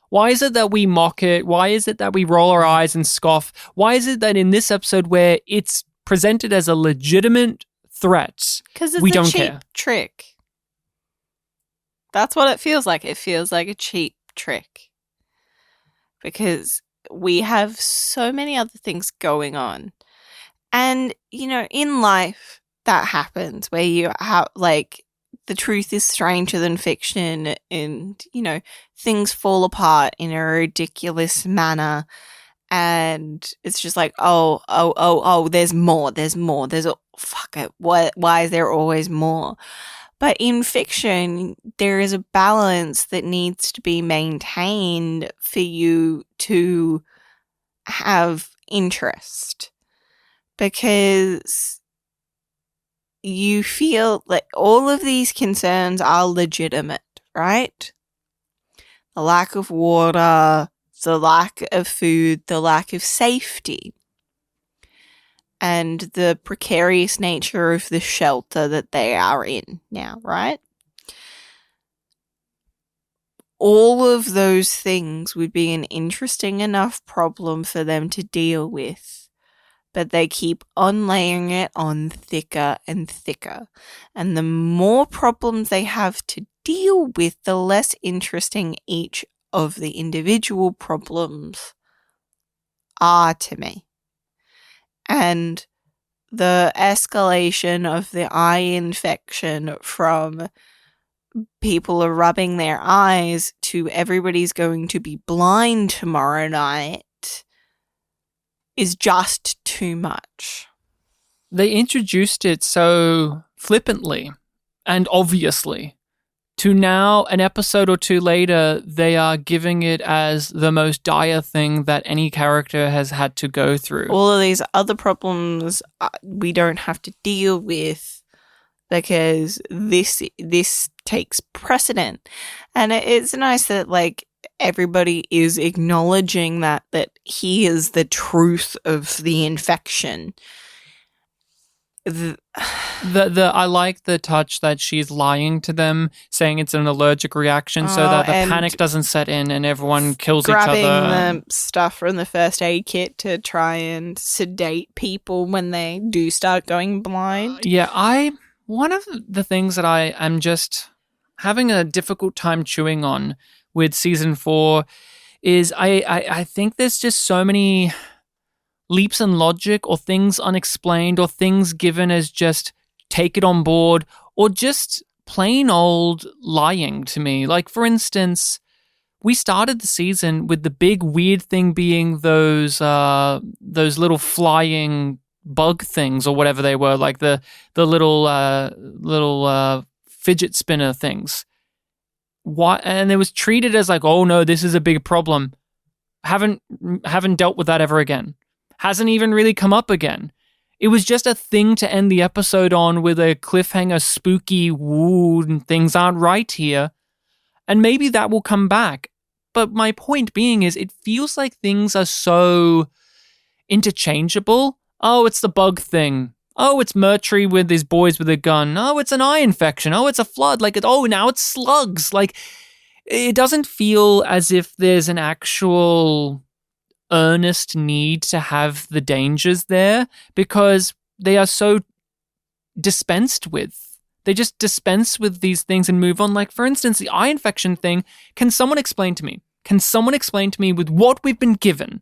Why is it that we mock it? Why is it that we roll our eyes and scoff? Why is it that in this episode where it's presented as a legitimate threat, we don't care? Because it's a cheap trick. That's what it feels like. It feels like a cheap trick. Because we have so many other things going on. And, you know, in life... that happens where you have, like, the truth is stranger than fiction and, you know, things fall apart in a ridiculous manner and it's just like, there's more, fuck it, why is there always more? But in fiction, there is a balance that needs to be maintained for you to have interest. Because you feel like all of these concerns are legitimate, right? The lack of water, the lack of food, the lack of safety, and the precarious nature of the shelter that they are in now, right? All of those things would be an interesting enough problem for them to deal with, but they keep on layering it on thicker and thicker. And the more problems they have to deal with, the less interesting each of the individual problems are to me. And the escalation of the eye infection from people are rubbing their eyes to everybody's going to be blind tomorrow night is just too much. They introduced it so flippantly and obviously to now, an episode or two later, they are giving it as the most dire thing that any character has had to go through. All of these other problems we don't have to deal with because this takes precedent. And it's nice that, like, everybody is acknowledging that he is the truth of the infection. I like the touch that she's lying to them, saying it's an allergic reaction so that the panic doesn't set in and everyone kills each other. Grabbing the stuff from the first aid kit to try and sedate people when they do start going blind. Yeah, one of the things that I am just having a difficult time chewing on with season 4 is I think there's just so many leaps in logic or things unexplained or things given as just take it on board or just plain old lying to me. Like, for instance, we started the season with the big weird thing being those little flying bug things or whatever they were, like the little fidget spinner things. Why? And it was treated as like, oh no, this is a big problem. Haven't dealt with that ever again. Hasn't even really come up again. It was just a thing to end the episode on with a cliffhanger, spooky, woo, things aren't right here. And maybe that will come back. But my point being is it feels like things are so interchangeable. Oh, it's the bug thing. Oh, it's Murtry with his boys with a gun. Oh, it's an eye infection. Oh, it's a flood. Now it's slugs. Like, it doesn't feel as if there's an actual earnest need to have the dangers there because they are so dispensed with. They just dispense with these things and move on. Like, for instance, the eye infection thing. Can someone explain to me? With what we've been given?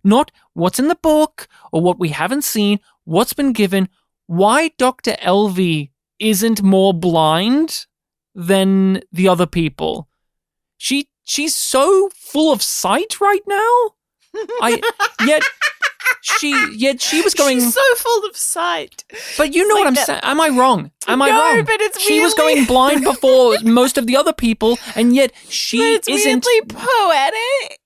Not what's in the book or what we haven't seen, what's been given, why Dr. Elvie isn't more blind than the other people. She's so full of sight right now. Yet she was going. She's so full of sight. But you know what I'm saying? Am I wrong? Am I wrong? But it's she was going blind before most of the other people, and yet isn't. Weirdly poetic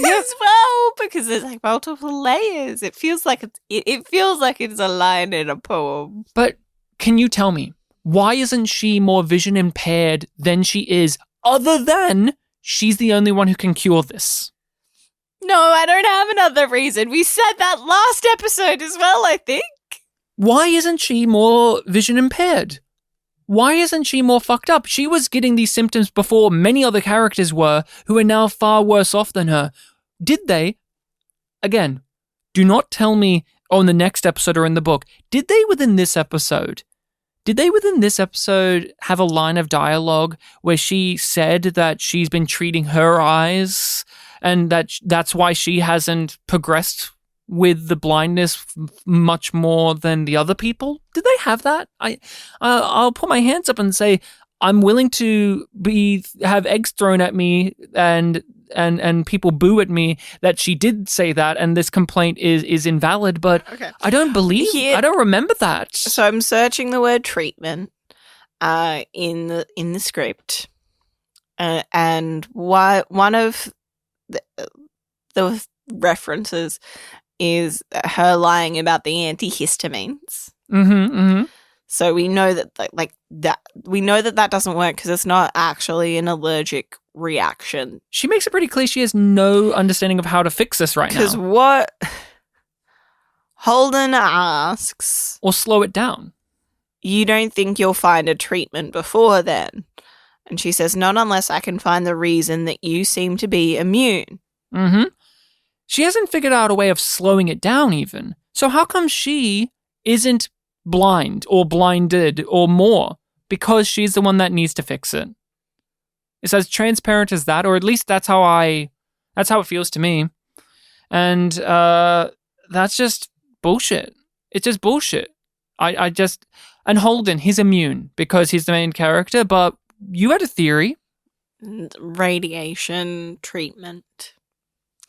as well because there's like multiple layers. It feels like it's a line in a poem. But can you tell me why isn't she more vision impaired than she is? Other than she's the only one who can cure this. No, I don't have another reason. We said that last episode as well, I think. Why isn't she more vision impaired? Why isn't she more fucked up? She was getting these symptoms before many other characters were, who are now far worse off than her. Did they? Again, do not tell me, in the next episode or in the book. Did they within this episode have a line of dialogue where she said that she's been treating her eyes and that's why she hasn't progressed with the blindness much more than the other people? Did they have that? I'll put my hands up and say I'm willing to have eggs thrown at me and and people boo at me that she did say that, and this complaint is invalid. But I don't I don't remember that. So I'm searching the word treatment in the script, and one of the references is her lying about the antihistamines. So we know that we know that doesn't work because it's not actually an allergic reaction. She makes it pretty clear she has no understanding of how to fix this right now. Because what Holden asks, or slow it down. You don't think you'll find a treatment before then? And she says, not unless I can find the reason that you seem to be immune. She hasn't figured out a way of slowing it down even. So how come she isn't blind or blinded or more? Because she's the one that needs to fix it. It's as transparent as that, or at least that's how it feels to me. And that's just bullshit. It's just bullshit. And Holden, he's immune because he's the main character, but you had a theory. Radiation treatment.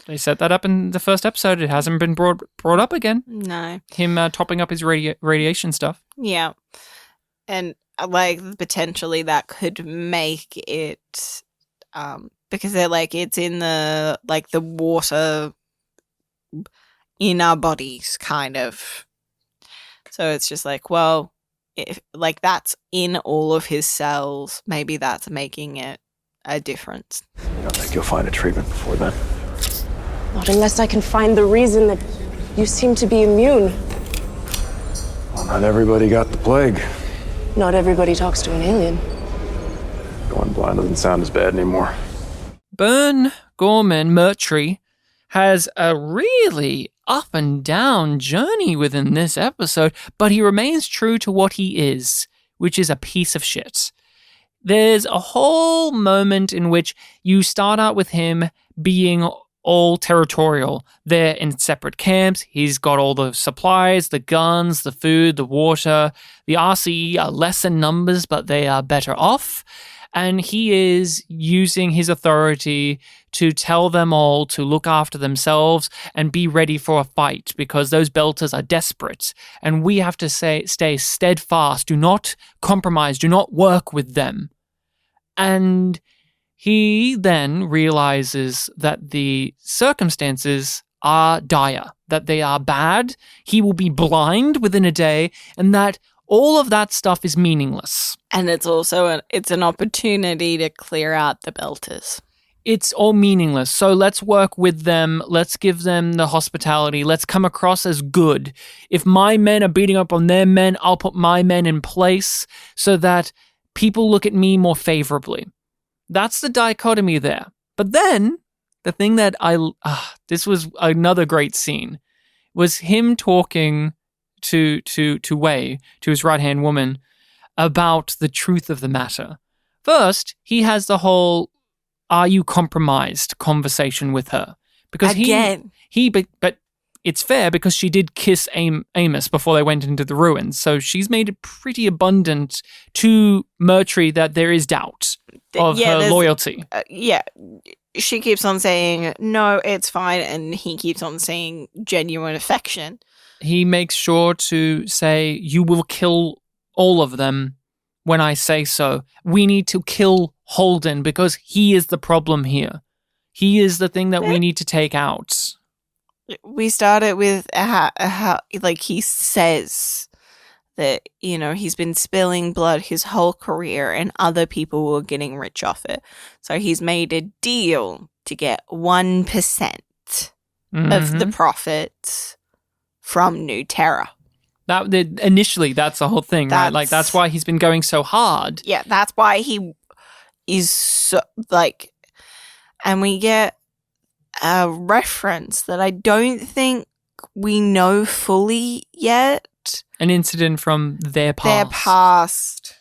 They set that up in the first episode. It hasn't been brought up again. No. Him topping up his radiation stuff. Yeah. And potentially that could make it because they're it's in the the water in our bodies kind of. So it's just well, if that's in all of his cells, maybe that's making it a difference. You don't think you'll find a treatment before then? Not unless I can find the reason that you seem to be immune. Well, not everybody got the plague. Not everybody talks to an alien. Going blind doesn't sound as bad anymore. Burn Gorman Murtry has a really up and down journey within this episode, but he remains true to what he is, which is a piece of shit. There's a whole moment in which you start out with him being all territorial. They're in separate camps. He's got all the supplies, the guns, the food, the water. The RCE are less in numbers, but they are better off. And he is using his authority to tell them all to look after themselves and be ready for a fight because those belters are desperate. And we have to stay steadfast. Do not compromise. Do not work with them. And he then realizes that the circumstances are dire, that they are bad. He will be blind within a day, and that all of that stuff is meaningless. And it's also it's an opportunity to clear out the belters. It's all meaningless. So let's work with them. Let's give them the hospitality. Let's come across as good. If my men are beating up on their men, I'll put my men in place so that people look at me more favorably. That's the dichotomy there. But then, the thing that this was another great scene, was him talking to Wei, to his right-hand woman, about the truth of the matter. First, he has the whole, are you compromised conversation with her. Because but it's fair because she did kiss Amos before they went into the ruins. So she's made it pretty abundant to Murtry that there is doubt of her loyalty. She keeps on saying, no, it's fine. And he keeps on saying genuine affection. He makes sure to say, you will kill all of them when I say so. We need to kill Holden because he is the problem here. He is the thing that we need to take out. We started with how he says that, he's been spilling blood his whole career and other people were getting rich off it. So he's made a deal to get 1% of the profits from New Terra. Initially, that's the whole thing, right? That's why he's been going so hard. Yeah, that's why he is so, and we get a reference that I don't think we know fully yet. An incident from their past. Their past.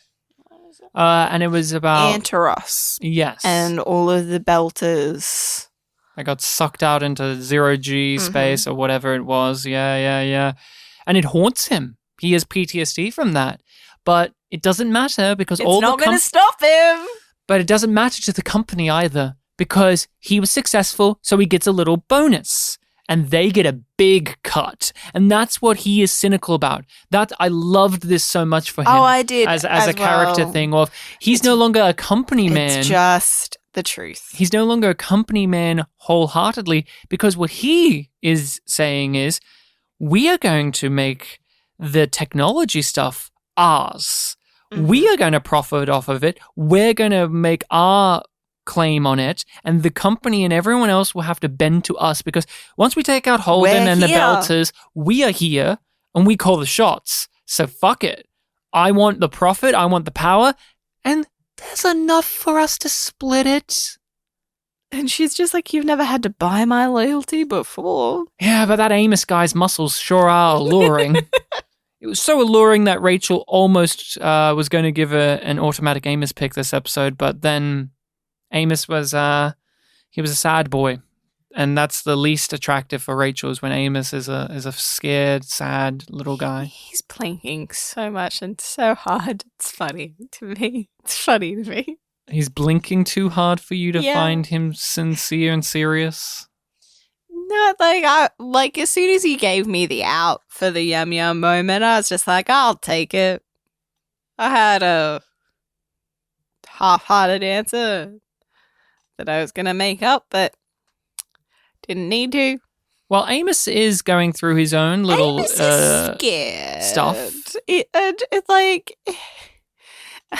And it was about Antaros. Yes. And all of the belters. I got sucked out into zero-G space or whatever it was. Yeah. And it haunts him. He has PTSD from that. But it doesn't matter because it's not going to stop him. But it doesn't matter to the company either because he was successful, so he gets a little bonus. And they get a big cut. And that's what he is cynical about. I loved this so much for him. Oh, I did. As a character thing of, he's no longer a company man. It's just the truth. He's no longer a company man wholeheartedly, because what he is saying is, we are going to make the technology stuff ours. Mm-hmm. We are going to profit off of it. We're going to make our claim on it, and the company and everyone else will have to bend to us, because once we take out Holden and the Belters, we are here and we call the shots. So fuck it. I want the profit, I want the power, and there's enough for us to split it. And she's just like, you've never had to buy my loyalty before. Yeah, but that Amos guy's muscles sure are alluring. It was so alluring that Rachel almost was going to give an automatic Amos pick this episode, but then Amos was he was a sad boy, and that's the least attractive for Rachel, is when Amos is a scared, sad little guy. He's blinking so much and so hard. It's funny to me. He's blinking too hard for you to find him sincere and serious. No, like as soon as he gave me the out for the yum yum moment, I was just like, I'll take it. I had a half-hearted answer that I was going to make up, but didn't need to. Well, Amos is going through his own little Amos is scared stuff. It's like, I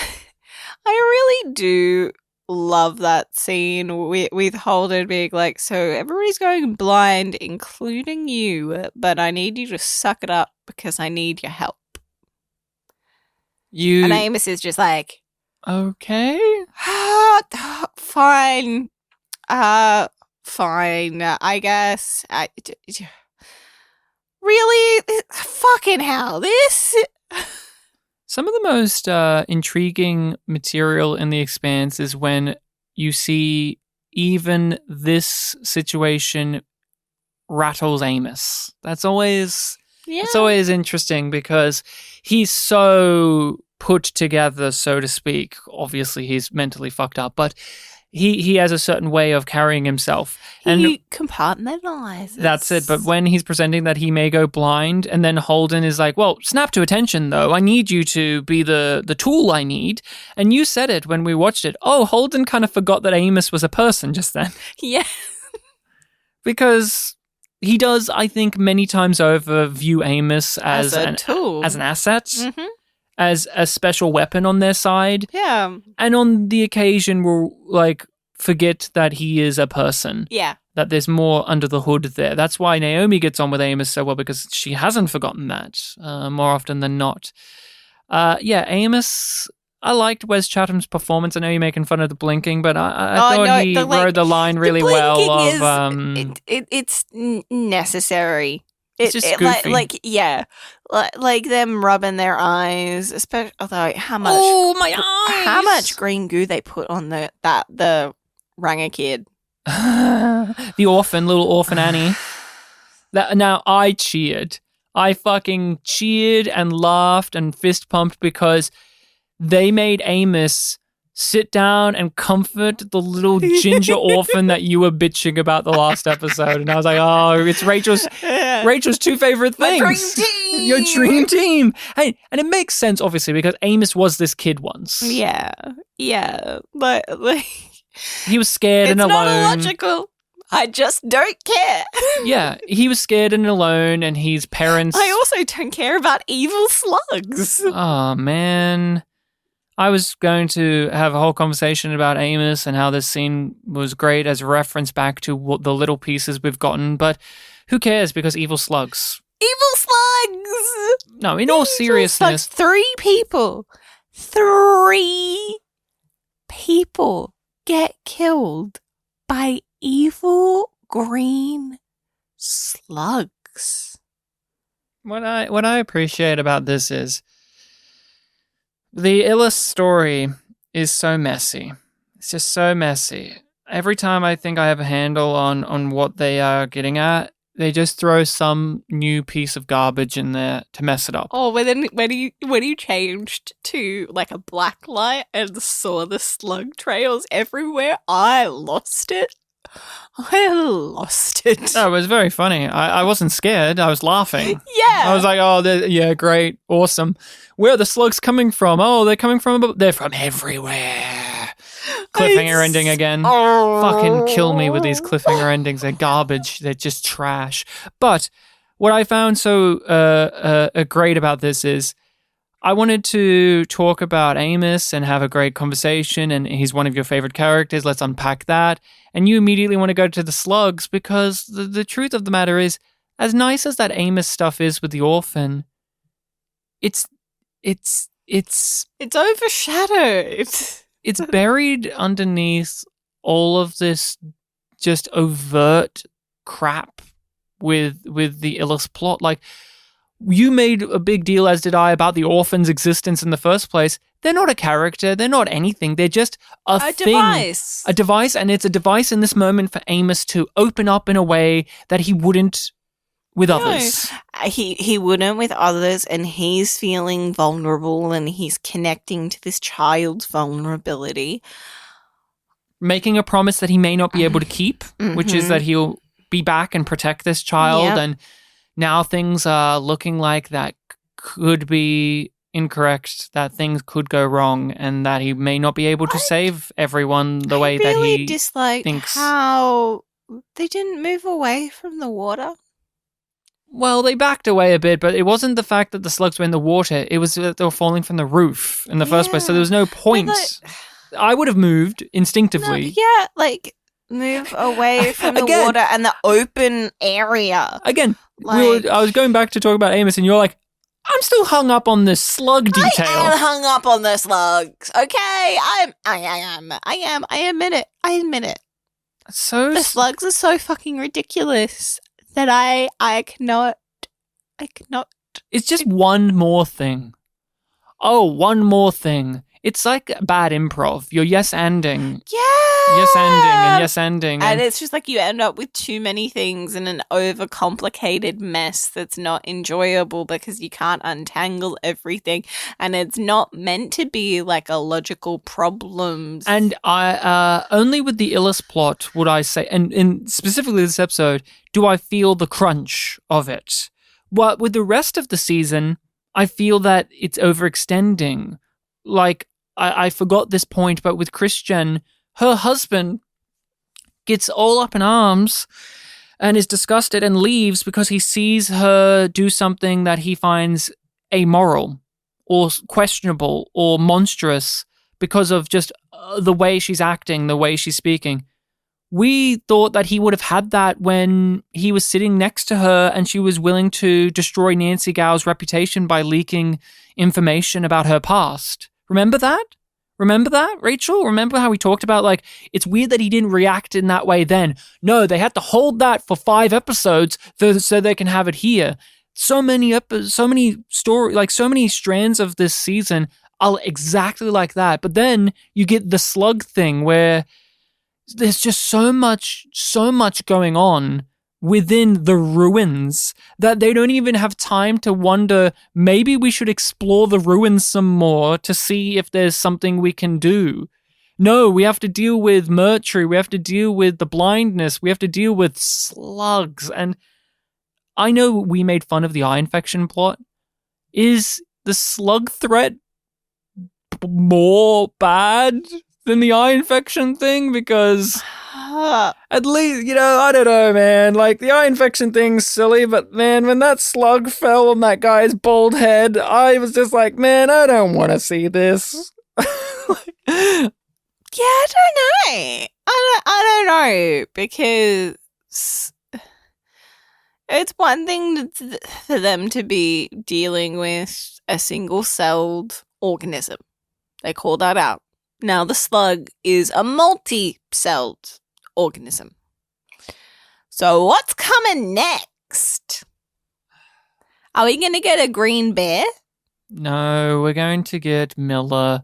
really do love that scene with Holden being like, so everybody's going blind, including you, but I need you to suck it up because I need your help. And Amos is just like, okay. Fine. Fine. I guess. Really? Fucking hell. This. Some of the most intriguing material in The Expanse is when you see even this situation rattles Amos. That's always interesting, because he's so put together, so to speak. Obviously, he's mentally fucked up, but he has a certain way of carrying himself. And he compartmentalizes. That's it. But when he's presenting that he may go blind, and then Holden is like, well, snap to attention, though. I need you to be the tool I need. And you said it when we watched it. Oh, Holden kind of forgot that Amos was a person just then. Yeah. Because he does, I think, many times over view Amos as a tool, as an asset. Mm-hmm. As a special weapon on their side. Yeah. And on the occasion will forget that he is a person. Yeah. That there's more under the hood there. That's why Naomi gets on with Amos so well, because she hasn't forgotten that more often than not. Amos, I liked Wes Chatham's performance. I know you're making fun of the blinking, but I thought he rode the line really well of... it's necessary. It's just goofy. Like them rubbing their eyes, especially how much. Oh, my eyes! How much green goo they put on the Ranger kid. The little orphan Annie. Now I cheered. I fucking cheered and laughed and fist pumped because they made Amos sit down and comfort the little ginger orphan that you were bitching about the last episode. And I was like, oh, it's Rachel's two favorite things. My dream team. Your dream team. Hey, and it makes sense, obviously, because Amos was this kid once. Yeah. But he was scared and alone. It's not illogical. I just don't care. Yeah, he was scared and alone, and his parents... I also don't care about evil slugs. Oh, man. I was going to have a whole conversation about Amos and how this scene was great as a reference back to what the little pieces we've gotten, but who cares, because evil slugs. Evil slugs! No, in all seriousness. Slugs. 3 people get killed by evil green slugs. What I appreciate about this is the Illis story is so messy. It's just so messy. Every time I think I have a handle on what they are getting at, they just throw some new piece of garbage in there to mess it up. Oh, but then when you changed to like a black light and saw the slug trails everywhere, I lost it. No, it was very funny. I wasn't scared. I was laughing. Yeah. I was like, oh, yeah, great, awesome. Where are the slugs coming from? Oh, they're coming from, they're from everywhere. Cliffhanger ending again. Fucking kill me with these cliffhanger endings. They're garbage. They're just trash. But what I found so great about this is I wanted to talk about Amos and have a great conversation, and he's one of your favorite characters. Let's unpack that. And you immediately want to go to the slugs because the truth of the matter is, as nice as that Amos stuff is with the orphan, it's overshadowed. It's buried underneath all of this just overt crap with the Illis plot. Like, you made a big deal, as did I, about the orphan's existence in the first place. They're not a character. They're not anything. They're just a thing. Device. A device, and it's a device in this moment for Amos to open up in a way that he wouldn't with others. He wouldn't with others, and he's feeling vulnerable, and he's connecting to this child's vulnerability. Making a promise that he may not be able to keep, which is that he'll be back and protect this child, and now things are looking like that could be incorrect, that things could go wrong, and that he may not be able to save everyone the way that he dislike thinks. How they didn't move away from the water. Well, they backed away a bit, but it wasn't the fact that the slugs were in the water. It was that they were falling from the roof in the first place, so there was no point. I would have moved instinctively. Move away from the water and the open area. Again, I was going back to talk about Amos, and you're like, I'm still hung up on this slug detail. I am hung up on the slugs. Okay, I am. I admit it. So the slugs are so fucking ridiculous that I cannot. It's just one more thing. Oh, one more thing. It's like bad improv. You're yes-anding. Yeah. Yes-anding and yes-anding. And it's just like you end up with too many things in an overcomplicated mess that's not enjoyable because you can't untangle everything. And it's not meant to be like a logical problem. And I only with the Illis plot would I say, and specifically this episode, do I feel the crunch of it. But with the rest of the season, I feel that it's overextending. Like, I forgot this point, but with Christian, her husband gets all up in arms and is disgusted and leaves because he sees her do something that he finds amoral or questionable or monstrous because of just the way she's acting, the way she's speaking. We thought that he would have had that when he was sitting next to her and she was willing to destroy Nancy Gow's reputation by leaking information about her past. Remember that? Remember that, Rachel? Remember how we talked about, like, it's weird that he didn't react in that way then. No, they had to hold that for 5 episodes so they can have it here. So many story, like so many strands of this season are exactly like that. But then you get the slug thing where there's just so much going on within the ruins that they don't even have time to wonder, maybe we should explore the ruins some more to see if there's something we can do. No, we have to deal with mercury, we have to deal with the blindness, we have to deal with slugs. And I know we made fun of the eye infection plot. Is the slug threat more bad than the eye infection thing? Because at least, I don't know, man. Like, the eye infection thing's silly, but man, when that slug fell on that guy's bald head, I was just like, man, I don't want to see this. I don't know. I don't know, because it's one thing for them to be dealing with a single-celled organism. They call that out. Now, the slug is a multi-celled organism. So what's coming next? Are we going to get a green bear? No, we're going to get Miller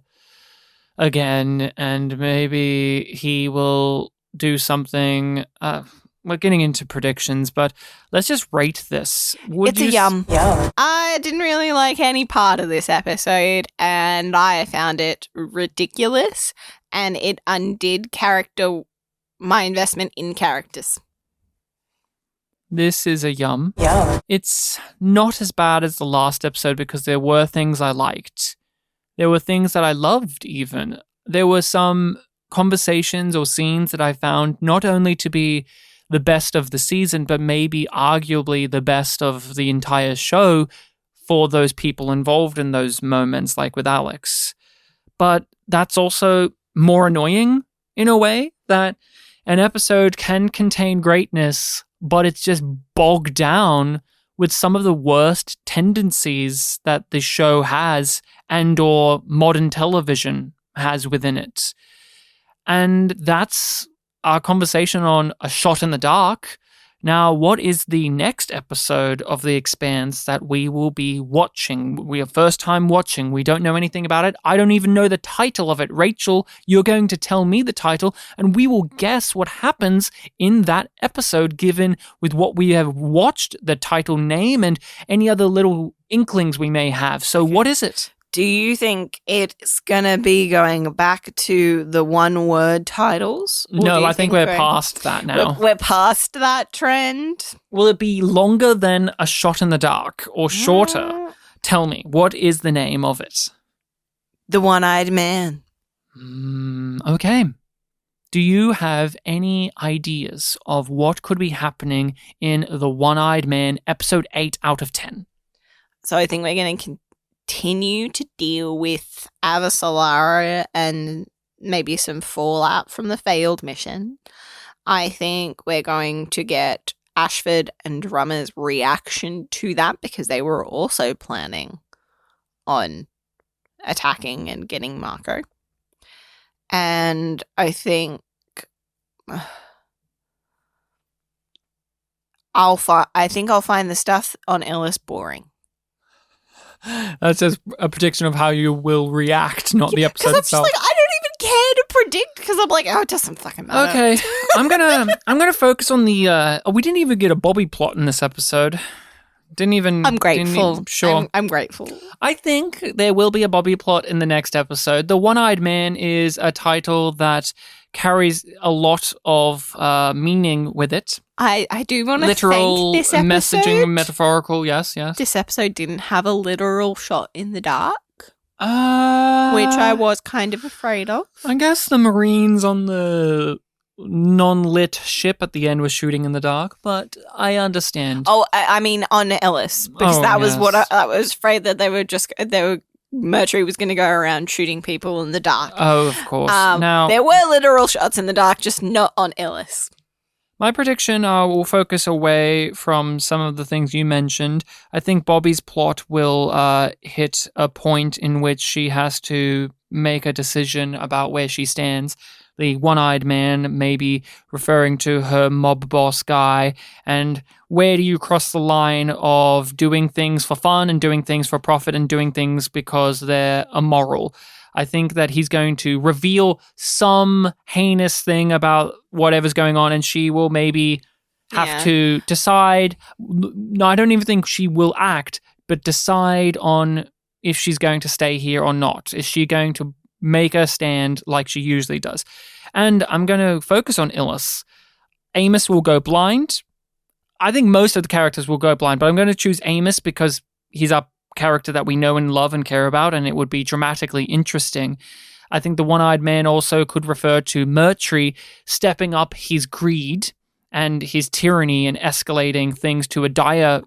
again, and maybe he will do something. we're getting into predictions, but let's just rate this. It's a yum. I didn't really like any part of this episode, and I found it ridiculous, and it undid my investment in characters. This is a yum. Yeah. It's not as bad as the last episode because there were things I liked. There were things that I loved even. There were some conversations or scenes that I found not only to be the best of the season, but maybe arguably the best of the entire show for those people involved in those moments, like with Alex. But that's also more annoying in a way, that an episode can contain greatness, but it's just bogged down with some of the worst tendencies that the show has and or modern television has within it. And that's our conversation on A Shot in the Dark. Now, what is the next episode of The Expanse that we will be watching? We are first time watching. We don't know anything about it. I don't even know the title of it. Rachel, you're going to tell me the title, and we will guess what happens in that episode, given with what we have watched, the title name, and any other little inklings we may have. So what is it? Do you think it's going to be going back to the one-word titles? No, I think we're past that now. We're past that trend? Will it be longer than A Shot in the Dark or shorter? Tell me, what is the name of it? The One-Eyed Man. Okay. Do you have any ideas of what could be happening in The One-Eyed Man, episode 8 out of 10? So I think we're going to continue to deal with Avasarala and maybe some fallout from the failed mission. I think we're going to get Ashford and Drummer's reaction to that because they were also planning on attacking and getting Marco. And I think I'll find the stuff on Ellis boring. That's just a prediction of how you will react, not the episode itself. I don't even care to predict because I'm like, it doesn't fucking matter. Okay, I'm gonna focus on the. We didn't even get a Bobby plot in this episode. I'm grateful. Sure, I'm grateful. I think there will be a Bobby plot in the next episode. The One-Eyed Man is a title that carries a lot of meaning with it. I do want to literal thank this episode. Messaging, metaphorical. Yes. This episode didn't have a literal shot in the dark, which I was kind of afraid of. I guess the Marines on the non-lit ship at the end were shooting in the dark, but I understand. Oh, I mean on Ellis, because that was what I was afraid that Mercury was going to go around shooting people in the dark. Oh, of course. Now there were literal shots in the dark, just not on Ellis. My prediction will focus away from some of the things you mentioned. I think Bobby's plot will hit a point in which she has to make a decision about where she stands. The One-Eyed Man may be referring to her mob boss guy, and where do you cross the line of doing things for fun and doing things for profit and doing things because they're immoral? I think that he's going to reveal some heinous thing about whatever's going on, and she will maybe have to decide. No, I don't even think she will act, but decide on if she's going to stay here or not. Is she going to make a stand like she usually does? And I'm going to focus on Illis. Amos will go blind. I think most of the characters will go blind, but I'm going to choose Amos because he's our character that we know and love and care about, and it would be dramatically interesting. I think the One-Eyed Man also could refer to Mercury stepping up his greed and his tyranny and escalating things to a dire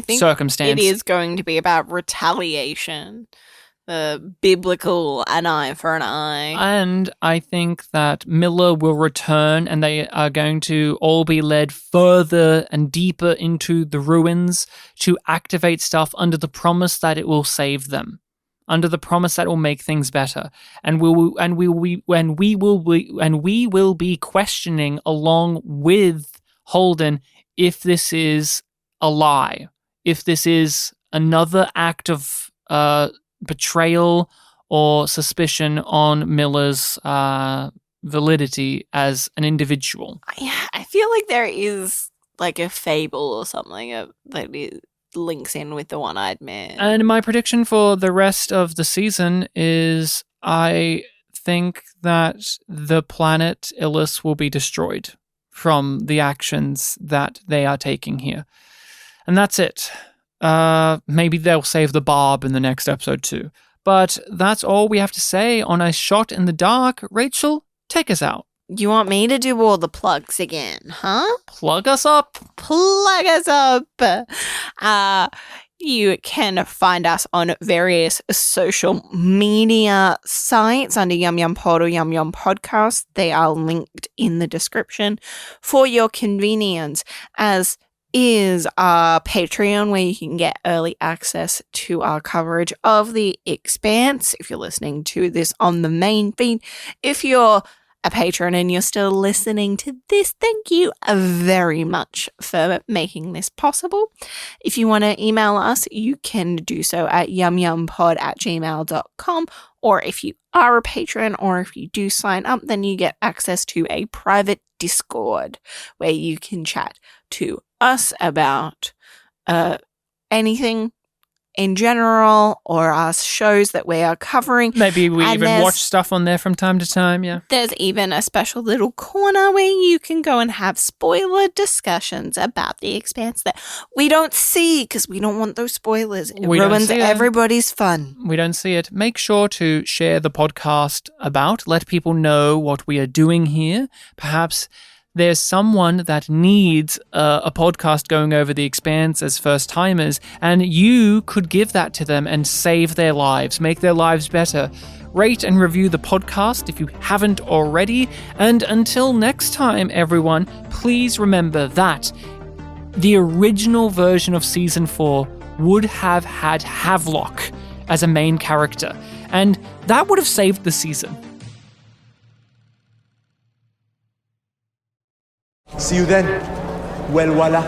circumstance. It is going to be about retaliation. The biblical an eye for an eye. And I think that Miller will return and they are going to all be led further and deeper into the ruins to activate stuff under the promise that it will save them, under the promise that it will make things better. And we will be questioning along with Holden if this is a lie, if this is another act of betrayal or suspicion on Miller's validity as an individual. I feel like there is like a fable or something that links in with the one-eyed man. And my prediction for the rest of the season is I think that the planet Illis will be destroyed from the actions that they are taking here. And that's it. Maybe they'll save the Barb in the next episode too. But that's all we have to say on A Shot in the Dark. Rachel, take us out. You want me to do all the plugs again, huh? Plug us up. Plug us up. You can find us on various social media sites under yumyumpod or yumyumpodcast. They are linked in the description for your convenience, as is our Patreon, where you can get early access to our coverage of The Expanse if you're listening to this on the main feed. If you're a patron and you're still listening to this, thank you very much for making this possible. If you want to email us, you can do so at yumyumpod@gmail.com, or if you are a patron or if you do sign up, then you get access to a private Discord where you can chat to us about anything in general, or our shows that we are covering. Maybe we even watch stuff on there from time to time, yeah. There's even a special little corner where you can go and have spoiler discussions about The Expanse that we don't see because we don't want those spoilers. It ruins everybody's fun. We don't see it. Make sure to share the podcast about, let people know what we are doing here. Perhaps there's someone that needs a podcast going over The Expanse as first-timers, and you could give that to them and save their lives, make their lives better. Rate and review the podcast if you haven't already, and until next time, everyone, please remember that the original version of Season 4 would have had Havelock as a main character, and that would have saved the season. See you then. Well, voila.